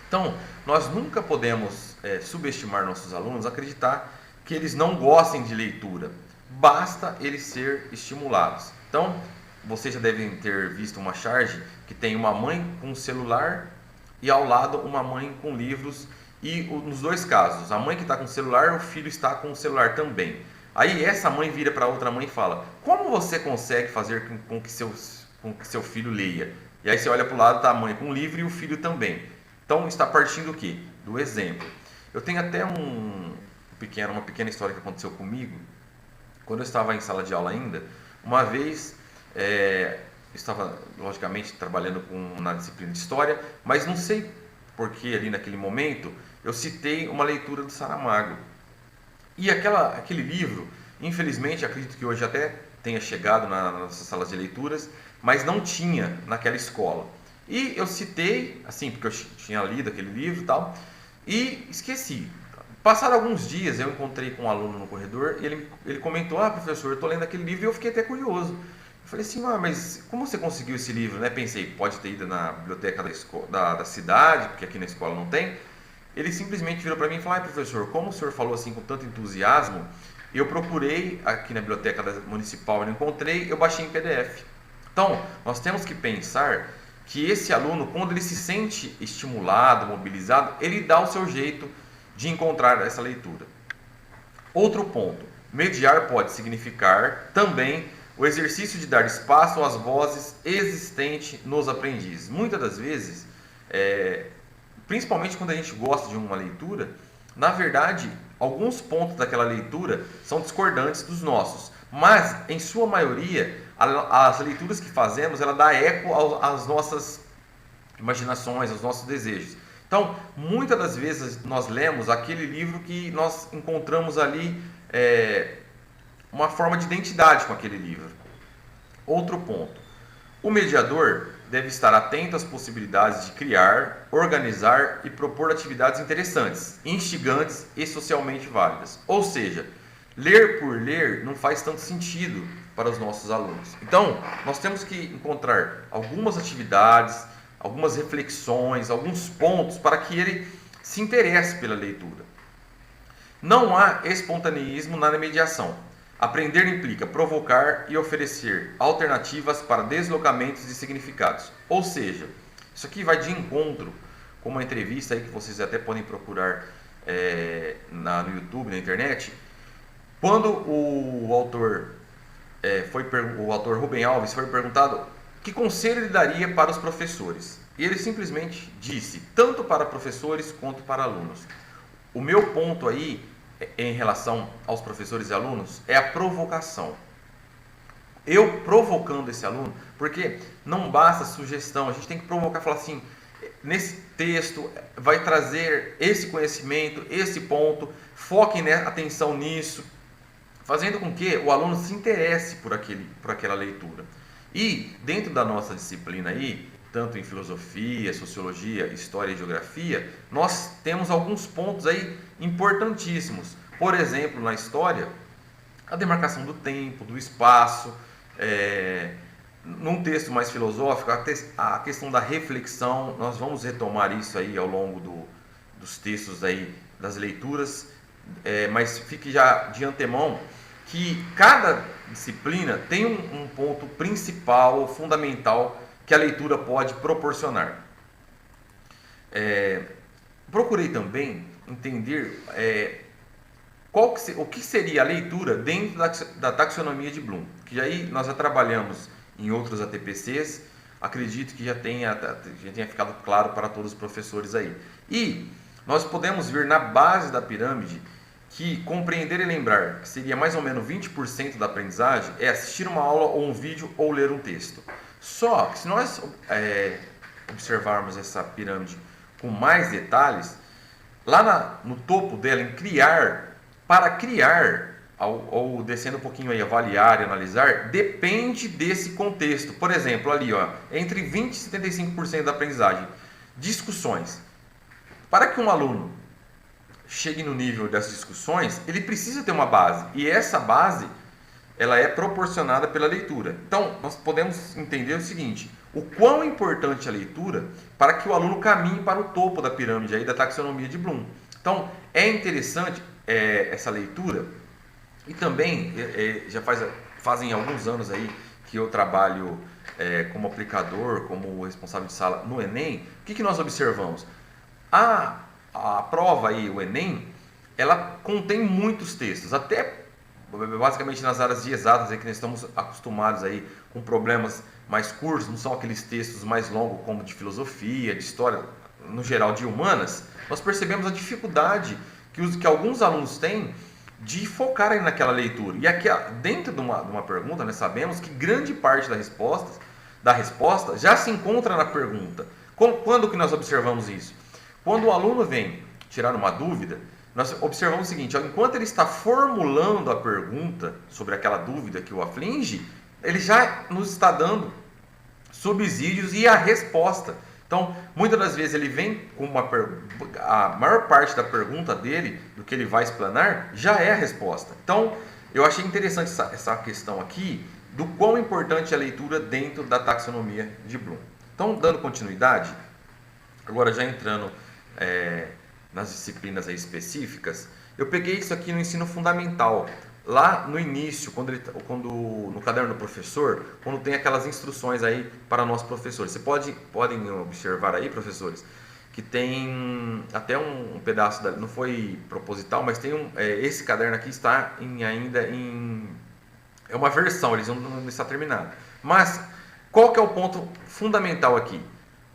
Então, nós nunca podemos subestimar nossos alunos, acreditar que eles não gostem de leitura. Basta eles ser estimulados. Então, vocês já devem ter visto uma charge que tem uma mãe com um celular e ao lado uma mãe com livros. E nos 2 casos, a mãe que está com o celular, o filho está com o celular também. Aí essa mãe vira para outra mãe e fala: como você consegue fazer com que seu filho leia? E aí você olha para o lado, está a mãe com o livro e o filho também. Então está partindo do quê? Do exemplo. Eu tenho até uma pequena história que aconteceu comigo. Quando eu estava em sala de aula ainda, uma vez eu estava logicamente trabalhando na disciplina de história, mas não sei porque ali naquele momento eu citei uma leitura do Saramago. E aquele livro, infelizmente, acredito que hoje até tenha chegado nas nossas salas de leituras, mas não tinha naquela escola. E eu citei, assim, porque eu tinha lido aquele livro e tal, e esqueci. Passaram alguns dias, eu encontrei com um aluno no corredor e ele comentou: professor, eu estou lendo aquele livro, e eu fiquei até curioso. Eu falei assim: mas como você conseguiu esse livro, né? Pensei, pode ter ido na biblioteca da cidade, porque aqui na escola não tem. Ele simplesmente virou para mim e falou: professor, como o senhor falou assim com tanto entusiasmo, eu procurei aqui na biblioteca municipal, eu não encontrei, eu baixei em PDF. Então, nós temos que pensar que esse aluno, quando ele se sente estimulado, mobilizado, ele dá o seu jeito de encontrar essa leitura. Outro ponto, mediar pode significar também o exercício de dar espaço às vozes existentes nos aprendizes. Muitas das vezes, principalmente quando a gente gosta de uma leitura, na verdade, alguns pontos daquela leitura são discordantes dos nossos, mas em sua maioria, as leituras que fazemos, ela dá eco às nossas imaginações, aos nossos desejos. Então, muitas das vezes nós lemos aquele livro que nós encontramos ali uma forma de identidade com aquele livro. Outro ponto, o mediador deve estar atento às possibilidades de criar, organizar e propor atividades interessantes, instigantes e socialmente válidas. Ou seja, ler por ler não faz tanto sentido para os nossos alunos. Então, nós temos que encontrar algumas atividades, algumas reflexões, alguns pontos para que ele se interesse pela leitura. Não há espontaneísmo na mediação. Aprender implica provocar e oferecer alternativas para deslocamentos de significados. Ou seja, isso aqui vai de encontro com uma entrevista aí que vocês até podem procurar no YouTube, na internet, quando o autor Rubem Alves foi perguntado que conselho ele daria para os professores. E ele simplesmente disse, tanto para professores quanto para alunos. O meu ponto aí, em relação aos professores e alunos, é a provocação. Eu provocando esse aluno, porque não basta sugestão, a gente tem que provocar, falar assim, nesse texto vai trazer esse conhecimento, esse ponto, foquem atenção nisso, fazendo com que o aluno se interesse por aquela leitura. E dentro da nossa disciplina aí, tanto em filosofia, sociologia, história e geografia, nós temos alguns pontos aí importantíssimos. Por exemplo, na história, a demarcação do tempo, do espaço, num texto mais filosófico, a questão da reflexão, nós vamos retomar isso aí ao longo dos textos aí, das leituras, mas fique já de antemão que cada disciplina tem um ponto principal, fundamental, que a leitura pode proporcionar. Procurei também entender o que seria a leitura dentro da taxonomia de Bloom, que aí nós já trabalhamos em outros ATPCs, acredito que já tenha ficado claro para todos os professores aí. E nós podemos ver na base da pirâmide que compreender e lembrar, que seria mais ou menos 20% da aprendizagem, é assistir uma aula ou um vídeo ou ler um texto. Só que se nós observarmos essa pirâmide com mais detalhes, lá no topo dela, em criar, para criar, ou descendo um pouquinho aí, avaliar e analisar, depende desse contexto. Por exemplo, ali, entre 20% e 75% da aprendizagem, discussões. Para que um aluno chegue no nível dessas discussões, ele precisa ter uma base, e essa base ela é proporcionada pela leitura. Então, nós podemos entender o seguinte, o quão importante é a leitura para que o aluno caminhe para o topo da pirâmide aí da taxonomia de Bloom. Então, é interessante essa leitura, e também já fazem alguns anos aí que eu trabalho como aplicador, como responsável de sala no Enem. O que nós observamos? A prova aí, o Enem, ela contém muitos textos, até basicamente nas áreas de exatas que nós estamos acostumados aí com problemas mais curtos, não são aqueles textos mais longos como de filosofia, de história, no geral de humanas. Nós percebemos a dificuldade que alguns alunos têm de focar aí naquela leitura. E aqui, dentro de uma pergunta, nós sabemos que grande parte da resposta já se encontra na pergunta. Quando que nós observamos isso? Quando o aluno vem tirar uma dúvida, nós observamos o seguinte, enquanto ele está formulando a pergunta sobre aquela dúvida que o aflige, ele já nos está dando subsídios e a resposta. Então, muitas das vezes ele vem com a maior parte da pergunta dele, do que ele vai explanar, já é a resposta. Então, eu achei interessante essa questão aqui, do quão importante é a leitura dentro da taxonomia de Bloom. Então, dando continuidade, agora já entrando nas disciplinas aí específicas, eu peguei isso aqui no ensino fundamental, lá no início, no caderno do professor, quando tem aquelas instruções aí para nós professores. Você podem observar aí, professores, que tem até um pedaço, não foi proposital, mas tem esse caderno aqui está é uma versão, eles não está terminado. Mas qual que é o ponto fundamental aqui?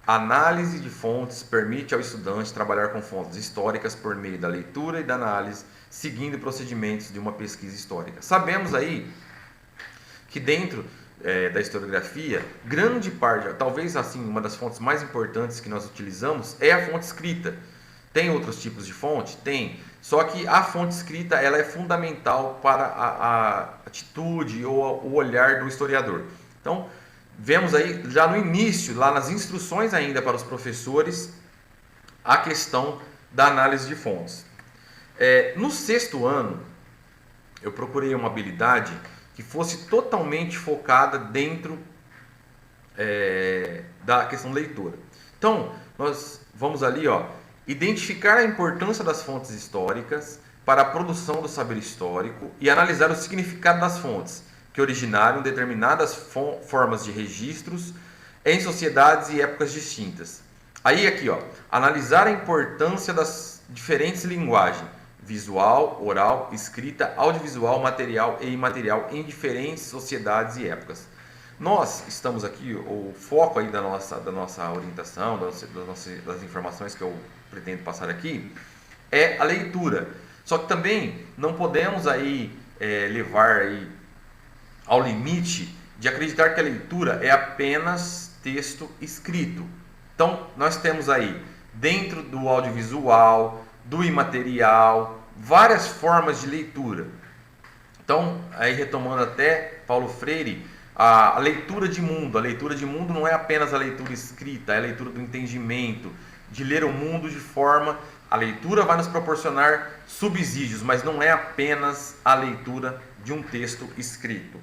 A análise de fontes permite ao estudante trabalhar com fontes históricas por meio da leitura e da análise, seguindo procedimentos de uma pesquisa histórica. Sabemos aí que dentro da historiografia, grande parte, talvez assim, uma das fontes mais importantes que nós utilizamos é a fonte escrita. Tem outros tipos de fonte? Tem. Só que a fonte escrita ela é fundamental para a atitude ou o olhar do historiador. Então, vemos aí já no início, lá nas instruções ainda para os professores, a questão da análise de fontes. No sexto ano, eu procurei uma habilidade que fosse totalmente focada dentro da questão leitura. Então, nós vamos ali, identificar a importância das fontes históricas para a produção do saber histórico e analisar o significado das fontes que originaram determinadas formas de registros em sociedades e épocas distintas. Aí aqui, analisar a importância das diferentes linguagens, visual, oral, escrita, audiovisual, material e imaterial em diferentes sociedades e épocas. Nós estamos aqui, o foco aí da nossa orientação, das informações que eu pretendo passar aqui, é a leitura. Só que também não podemos aí levar aí ao limite de acreditar que a leitura é apenas texto escrito. Então, nós temos aí, dentro do audiovisual, do imaterial, várias formas de leitura. Então, aí retomando até Paulo Freire, a leitura de mundo. A leitura de mundo não é apenas a leitura escrita, é a leitura do entendimento, de ler o mundo de forma... A leitura vai nos proporcionar subsídios, mas não é apenas a leitura de um texto escrito.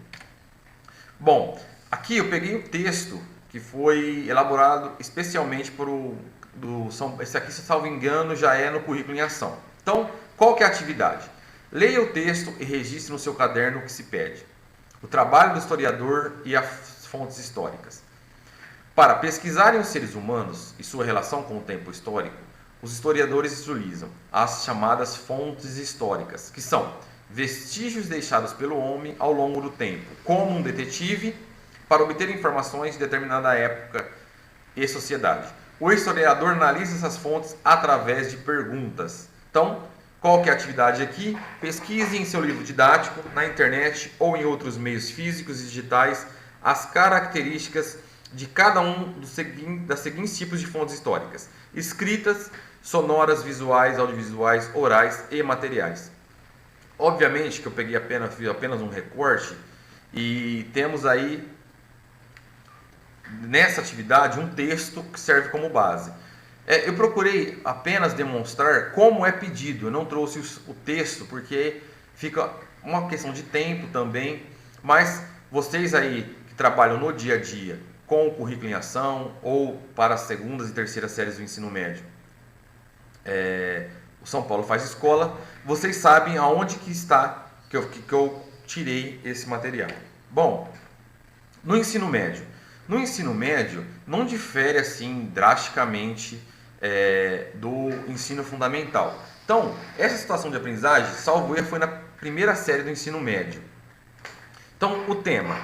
Bom, aqui eu peguei o texto que foi elaborado especialmente esse aqui, se salvo engano, já é no currículo em ação. Então, qual que é a atividade? Leia o texto e registre no seu caderno o que se pede. O trabalho do historiador e as fontes históricas. Para pesquisarem os seres humanos e sua relação com o tempo histórico, os historiadores utilizam as chamadas fontes históricas, que são vestígios deixados pelo homem ao longo do tempo, como um detetive, para obter informações de determinada época e sociedade. O historiador analisa essas fontes através de perguntas. Então, qual que é a atividade aqui? Pesquise em seu livro didático, na internet ou em outros meios físicos e digitais as características de cada um das seguintes tipos de fontes históricas: escritas, sonoras, visuais, audiovisuais, orais e materiais. Obviamente que eu fiz apenas um recorte e temos aí nessa atividade um texto que serve como base. Eu procurei apenas demonstrar como é pedido, eu não trouxe o texto porque fica uma questão de tempo também, mas vocês aí que trabalham no dia a dia com o currículo em ação ou para as segundas e terceiras séries do ensino médio, o São Paulo Faz Escola, vocês sabem aonde que está que eu tirei esse material. Bom, no ensino médio não difere assim drasticamente do ensino fundamental. Então, essa situação de aprendizagem, salvo erro, foi na primeira série do ensino médio. Então, o tema: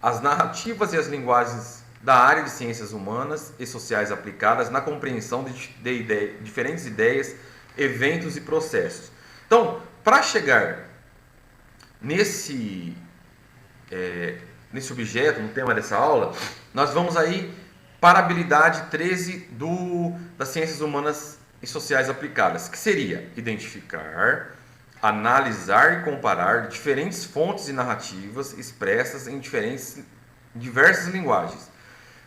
as narrativas e as linguagens da área de ciências humanas e sociais aplicadas na compreensão de diferentes ideias, eventos e processos. Então, para chegar nesse objeto, no tema dessa aula, nós vamos aí para a habilidade 13 das ciências humanas e sociais aplicadas, que seria identificar, analisar e comparar diferentes fontes e narrativas expressas em diversas linguagens,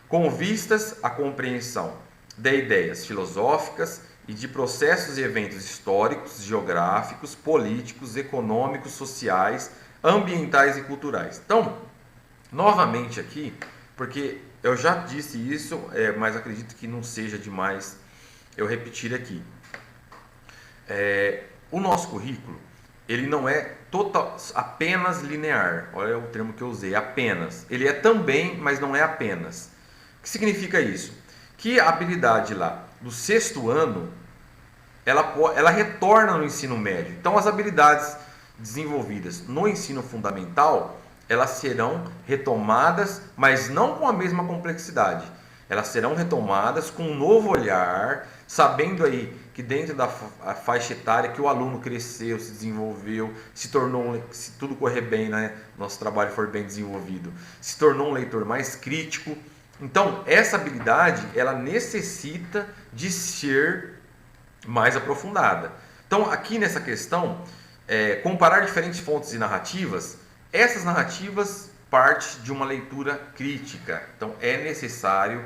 com vistas à compreensão de ideias filosóficas e de processos e eventos históricos, geográficos, políticos, econômicos, sociais, ambientais e culturais. Então, novamente aqui, porque eu já disse isso, mas acredito que não seja demais eu repetir aqui. O nosso currículo, ele não é apenas linear. Olha o termo que eu usei, apenas. Ele é também, mas não é apenas. O que significa isso? Que a habilidade lá do 6º ano, ela retorna no ensino médio. Então, as habilidades desenvolvidas no ensino fundamental, elas serão retomadas, mas não com a mesma complexidade. Elas serão retomadas com um novo olhar, sabendo aí que dentro da faixa etária que o aluno cresceu, se desenvolveu, se tornou, se tudo correr bem, né, nosso trabalho for bem desenvolvido, se tornou um leitor mais crítico. Então, essa habilidade, ela necessita de ser mais aprofundada. Então, aqui nessa questão, comparar diferentes fontes e narrativas, essas narrativas partem de uma leitura crítica. Então, é necessário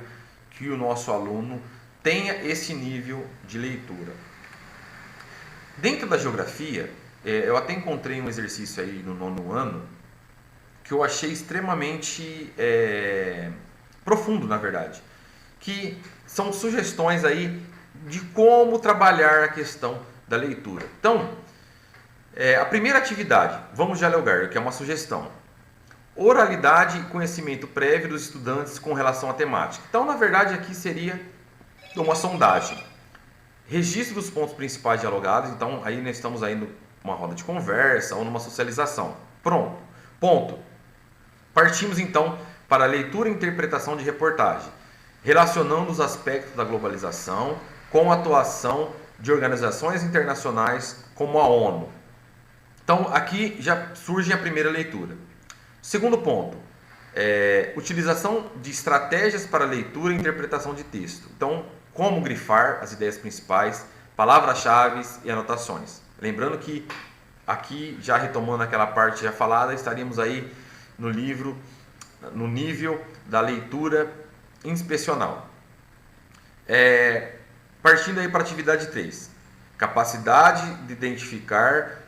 que o nosso aluno tenha esse nível de leitura. Dentro da geografia, eu até encontrei um exercício aí no 9º ano que eu achei extremamente profundo, na verdade, que são sugestões aí de como trabalhar a questão da leitura. Então, a primeira atividade, vamos dialogar, que é uma sugestão. Oralidade e conhecimento prévio dos estudantes com relação à temática. Então, na verdade, aqui seria uma sondagem. Registro dos pontos principais dialogados. Então, aí nós estamos aí numa roda de conversa ou numa socialização. Pronto. Ponto. Partimos, então, para a leitura e interpretação de reportagem, relacionando os aspectos da globalização com a atuação de organizações internacionais como a ONU. Então, aqui já surge a primeira leitura. Segundo ponto, utilização de estratégias para leitura e interpretação de texto. Então, como grifar as ideias principais, palavras-chave e anotações. Lembrando que aqui, já retomando aquela parte já falada, estaríamos aí no livro, no nível da leitura inspecional. Partindo aí para a atividade 3. Capacidade de identificar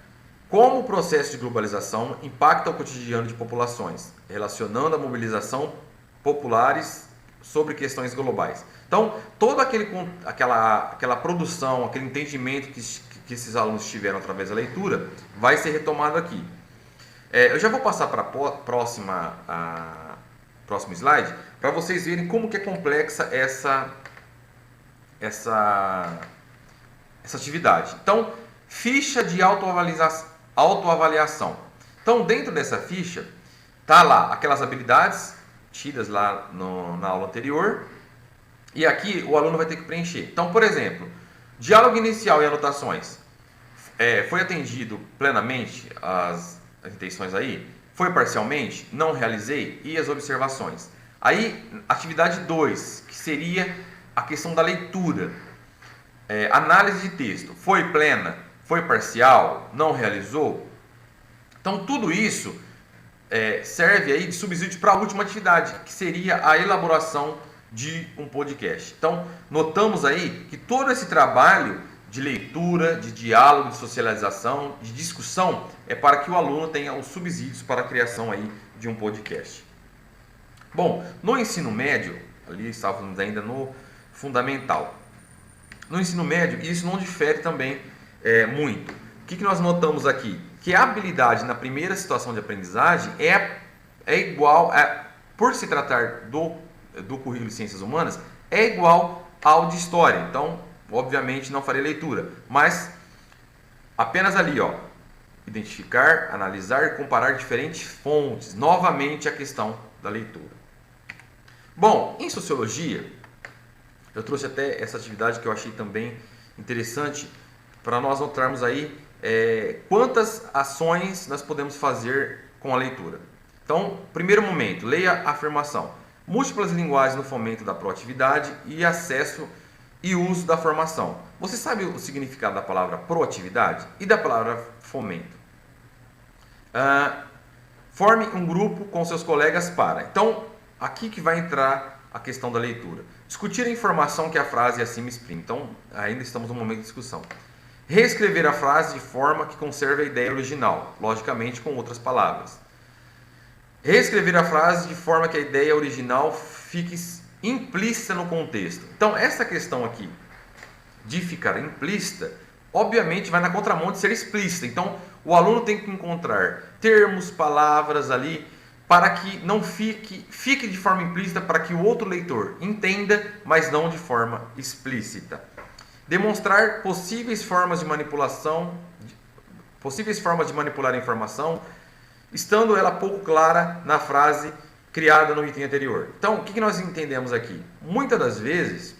como o processo de globalização impacta o cotidiano de populações, relacionando a mobilização populares sobre questões globais. Então, toda aquela produção, aquele entendimento que esses alunos tiveram através da leitura, vai ser retomado aqui. Eu já vou passar para a próximo slide, para vocês verem como que é complexa essa atividade. Então, ficha de autoavaliação. Então, dentro dessa ficha, tá lá aquelas habilidades tidas lá na aula anterior, e aqui o aluno vai ter que preencher. Então, por exemplo, diálogo inicial e anotações. Foi atendido plenamente as intenções aí? Foi parcialmente? Não realizei? E as observações? Aí, atividade 2, que seria a questão da leitura. Análise de texto. Foi plena? Foi parcial? Não realizou? Então, tudo isso serve aí de subsídio para a última atividade, que seria a elaboração de um podcast. Então, notamos aí que todo esse trabalho de leitura, de diálogo, de socialização, de discussão, é para que o aluno tenha os subsídios para a criação aí de um podcast. Bom, no ensino médio, ali estávamos ainda no fundamental. No ensino médio, isso não difere também muito. O que nós notamos aqui? Que a habilidade na primeira situação de aprendizagem é igual, por se tratar do currículo de Ciências Humanas, é igual ao de História. Então, obviamente, não farei leitura, mas apenas ali, identificar, analisar e comparar diferentes fontes. Novamente, a questão da leitura. Bom, em Sociologia, eu trouxe até essa atividade que eu achei também interessante para nós notarmos aí quantas ações nós podemos fazer com a leitura. Então, primeiro momento, leia a afirmação. Múltiplas linguagens no fomento da proatividade e acesso e uso da formação. Você sabe o significado da palavra proatividade e da palavra fomento? Forme um grupo com seus colegas para. Então, aqui que vai entrar a questão da leitura. Discutir a informação que a frase acima exprime. Então, ainda estamos no momento de discussão. Reescrever a frase de forma que conserve a ideia original, logicamente com outras palavras. Reescrever a frase de forma que a ideia original fique implícita no contexto. Então, essa questão aqui de ficar implícita, obviamente vai na contramão de ser explícita. Então, O aluno tem que encontrar termos, palavras ali, para que não fique de forma implícita, para que o outro leitor entenda, mas não de forma explícita. Demonstrar possíveis formas de manipular a informação, estando ela pouco clara na frase criada no item anterior. Então, o que nós entendemos aqui? Muitas das vezes,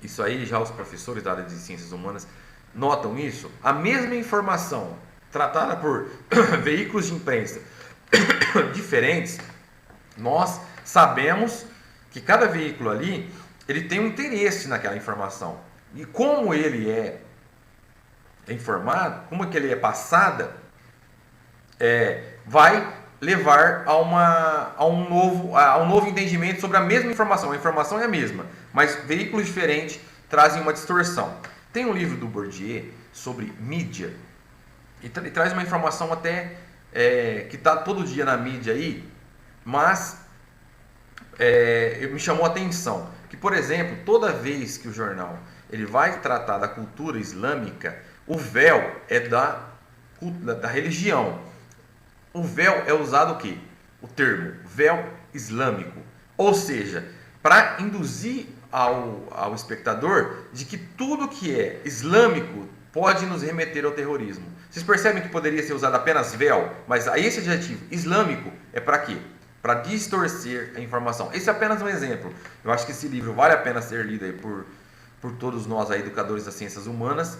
isso aí já os professores da área de ciências humanas notam isso, a mesma informação tratada por veículos de imprensa diferentes, nós sabemos que cada veículo ali, ele tem um interesse naquela informação. E como ele é informado, como que ele é passada, vai levar a um novo entendimento sobre a mesma informação. A informação é a mesma, mas veículos diferentes trazem uma distorção. Tem um livro do Bourdieu sobre mídia, e traz uma informação até que está todo dia na mídia aí, mas me chamou a atenção que, por exemplo, toda vez que o jornal ele vai tratar da cultura islâmica, o véu é da religião. O véu é usado o quê? O termo véu islâmico. Ou seja, para induzir ao espectador de que tudo que é islâmico pode nos remeter ao terrorismo. Vocês percebem que poderia ser usado apenas véu, mas esse adjetivo islâmico é para quê? Para distorcer a informação. Esse é apenas um exemplo. Eu acho que esse livro vale a pena ser lido aí por todos nós aí, educadores das ciências humanas,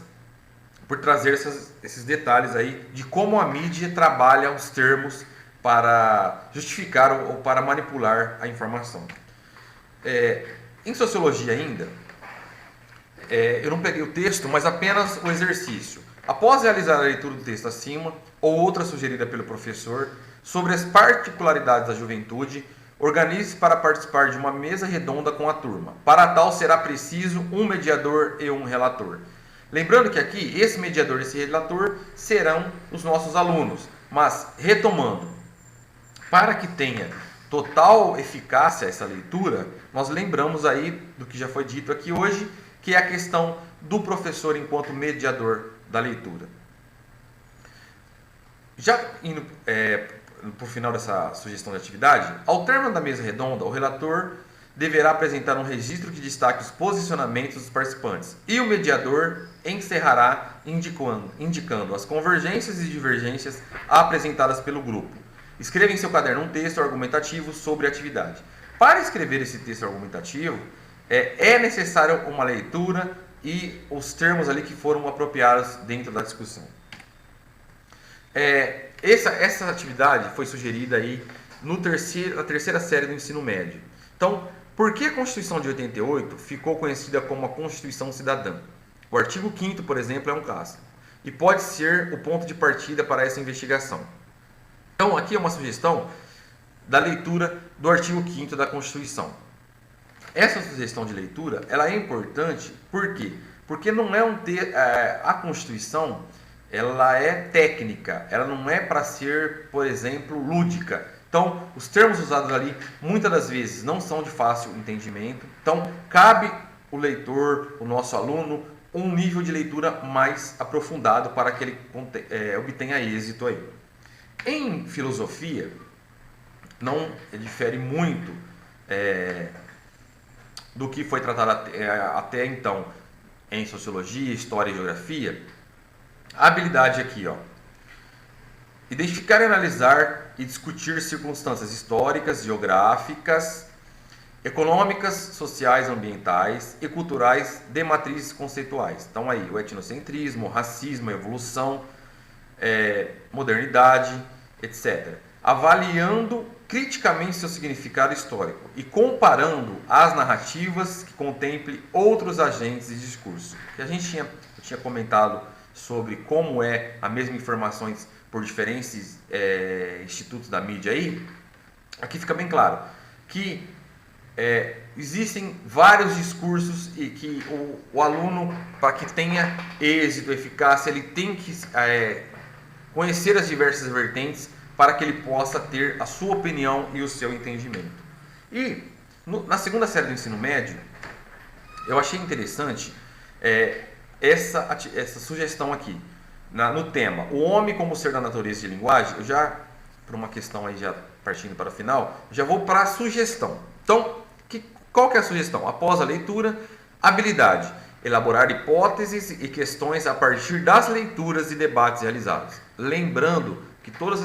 por trazer esses detalhes aí de como a mídia trabalha os termos para justificar ou para manipular a informação. Em sociologia ainda, eu não peguei o texto, mas apenas o exercício. Após realizar a leitura do texto acima, ou outra sugerida pelo professor, sobre as particularidades da juventude, organize-se para participar de uma mesa redonda com a turma. Para tal será preciso um mediador e um relator. Lembrando que aqui, esse mediador e esse relator serão os nossos alunos. Mas, retomando, para que tenha total eficácia essa leitura, nós lembramos aí do que já foi dito aqui hoje, que é a questão do professor enquanto mediador da leitura. Já indo para o final dessa sugestão de atividade, ao término da mesa redonda, o relator deverá apresentar um registro que destaque os posicionamentos dos participantes e o mediador encerrará indicando as convergências e divergências apresentadas pelo grupo. Escreva em seu caderno um texto argumentativo sobre a atividade. Para escrever esse texto argumentativo, é necessário uma leitura e os termos ali que foram apropriados dentro da discussão. Essa atividade foi sugerida aí na terceira série do ensino médio. Então, por que a Constituição de 88 ficou conhecida como a Constituição Cidadã? O artigo 5º, por exemplo, é um caso, e pode ser o ponto de partida para essa investigação. Então, aqui é uma sugestão da leitura do artigo 5º da Constituição. Essa sugestão de leitura ela é importante, por quê? Porque não é a Constituição ela é técnica, ela não é para ser, por exemplo, lúdica. Então, os termos usados ali, muitas das vezes, não são de fácil entendimento. Então, cabe o leitor, o nosso aluno, um nível de leitura mais aprofundado para que ele obtenha êxito aí. Em filosofia, não difere muito do que foi tratado até então em sociologia, história e geografia. A habilidade aqui, identificar, analisar e discutir circunstâncias históricas, geográficas, econômicas, sociais, ambientais e culturais de matrizes conceituais. Então aí, o etnocentrismo, o racismo, a evolução, modernidade, etc. Avaliando criticamente seu significado histórico e comparando as narrativas que contemplem outros agentes de discurso. Que eu tinha comentado sobre como é a mesma informações por diferentes institutos da mídia aí, aqui fica bem claro que existem vários discursos e que o aluno, para que tenha êxito, eficácia, ele tem que conhecer as diversas vertentes para que ele possa ter a sua opinião e o seu entendimento. E na segunda série do ensino médio, eu achei interessante essa sugestão aqui. no tema o homem como ser da natureza de linguagem, eu já, por uma questão aí já partindo para o final, já vou para a sugestão. Então, qual que é a sugestão? Após a leitura, habilidade, elaborar hipóteses e questões a partir das leituras e debates realizados. Lembrando que todos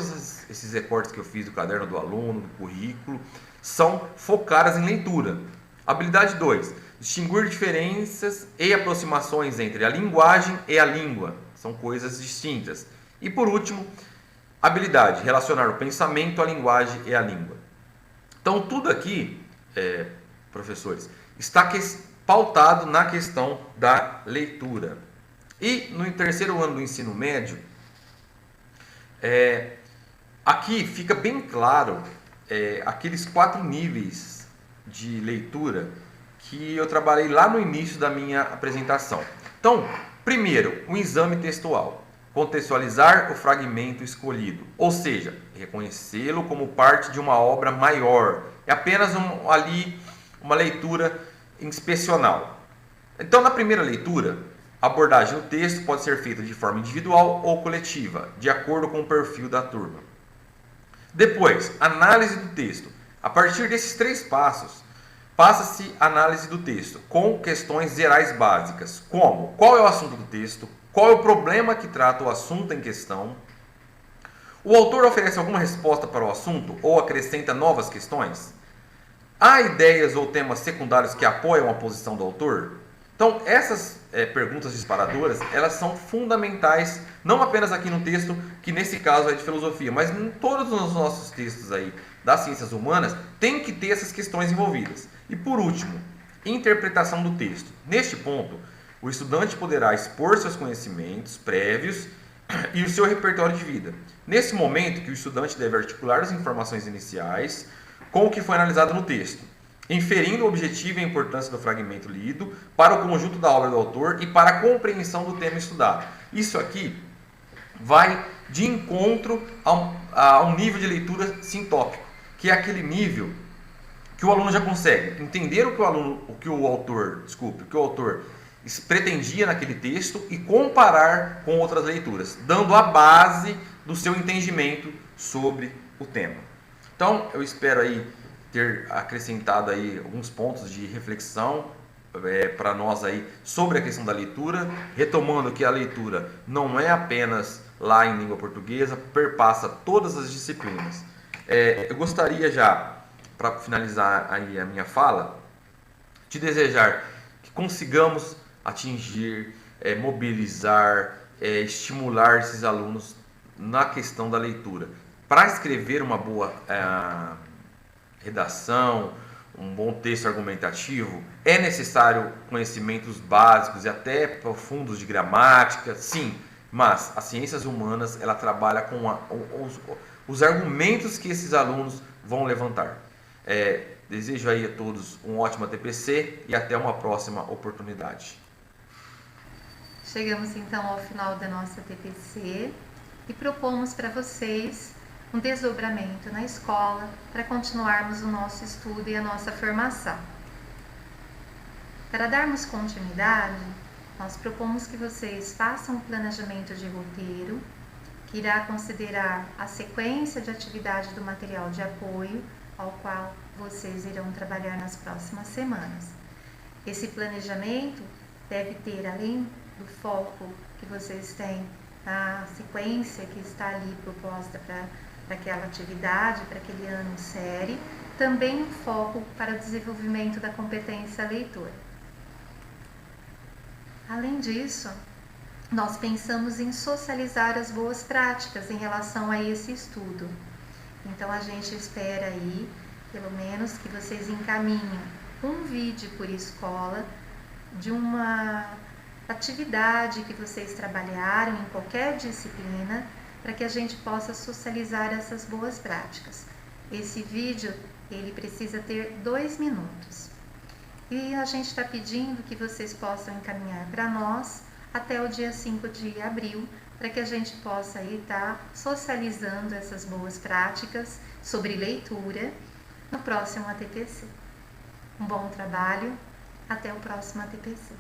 esses recortes que eu fiz do caderno do aluno, do currículo, são focadas em leitura. Habilidade 2, distinguir diferenças e aproximações entre a linguagem e a língua. São coisas distintas. E por último, habilidade, relacionar o pensamento, a linguagem e a língua. Então tudo aqui, professores, está pautado na questão da leitura. E no terceiro ano do ensino médio, aqui fica bem claro aqueles 4 níveis de leitura que eu trabalhei lá no início da minha apresentação. Então, primeiro, o exame textual. Contextualizar o fragmento escolhido, ou seja, reconhecê-lo como parte de uma obra maior. É apenas uma leitura inspecional. Então, na primeira leitura, a abordagem do texto pode ser feita de forma individual ou coletiva, de acordo com o perfil da turma. Depois, análise do texto. A partir desses 3 passos, passa-se a análise do texto, com questões gerais básicas, como qual é o assunto do texto, qual é o problema que trata o assunto em questão, o autor oferece alguma resposta para o assunto ou acrescenta novas questões, há ideias ou temas secundários que apoiam a posição do autor. Então, essas perguntas disparadoras, elas são fundamentais, não apenas aqui no texto, que nesse caso é de filosofia, mas em todos os nossos textos aí das ciências humanas, tem que ter essas questões envolvidas. E por último, interpretação do texto. Neste ponto, o estudante poderá expor seus conhecimentos prévios e o seu repertório de vida. Nesse momento que o estudante deve articular as informações iniciais com o que foi analisado no texto, inferindo o objetivo e a importância do fragmento lido para o conjunto da obra do autor e para a compreensão do tema estudado. Isso aqui vai de encontro a um nível de leitura sintópico, que é aquele nível que o aluno já consegue entender o que o autor pretendia naquele texto e comparar com outras leituras, dando a base do seu entendimento sobre o tema. Então, eu espero aí ter acrescentado aí alguns pontos de reflexão para nós aí sobre a questão da leitura, retomando que a leitura não é apenas lá em língua portuguesa, perpassa todas as disciplinas. Eu gostaria já, para finalizar aí a minha fala, de desejar que consigamos atingir, mobilizar, estimular esses alunos na questão da leitura. Para escrever uma boa redação, um bom texto argumentativo, é necessário conhecimentos básicos e até profundos de gramática, sim, mas as ciências humanas, ela trabalha com os argumentos que esses alunos vão levantar. Desejo aí a todos um ótimo TPC e até uma próxima oportunidade. Chegamos então ao final da nossa TPC e propomos para vocês um desdobramento na escola para continuarmos o nosso estudo e a nossa formação. Para darmos continuidade, nós propomos que vocês façam um planejamento de roteiro, que irá considerar a sequência de atividade do material de apoio, ao qual vocês irão trabalhar nas próximas semanas. Esse planejamento deve ter, além do foco que vocês têm na sequência que está ali proposta para aquela atividade, para aquele ano em série, também um foco para o desenvolvimento da competência leitora. Além disso, nós pensamos em socializar as boas práticas em relação a esse estudo. Então, a gente espera aí, pelo menos, que vocês encaminhem um vídeo por escola de uma atividade que vocês trabalharam em qualquer disciplina, para que a gente possa socializar essas boas práticas. Esse vídeo, ele precisa ter 2 minutos. E a gente está pedindo que vocês possam encaminhar para nós até o dia 5 de abril, para que a gente possa aí estar socializando essas boas práticas sobre leitura no próximo ATPC. Um bom trabalho, até o próximo ATPC.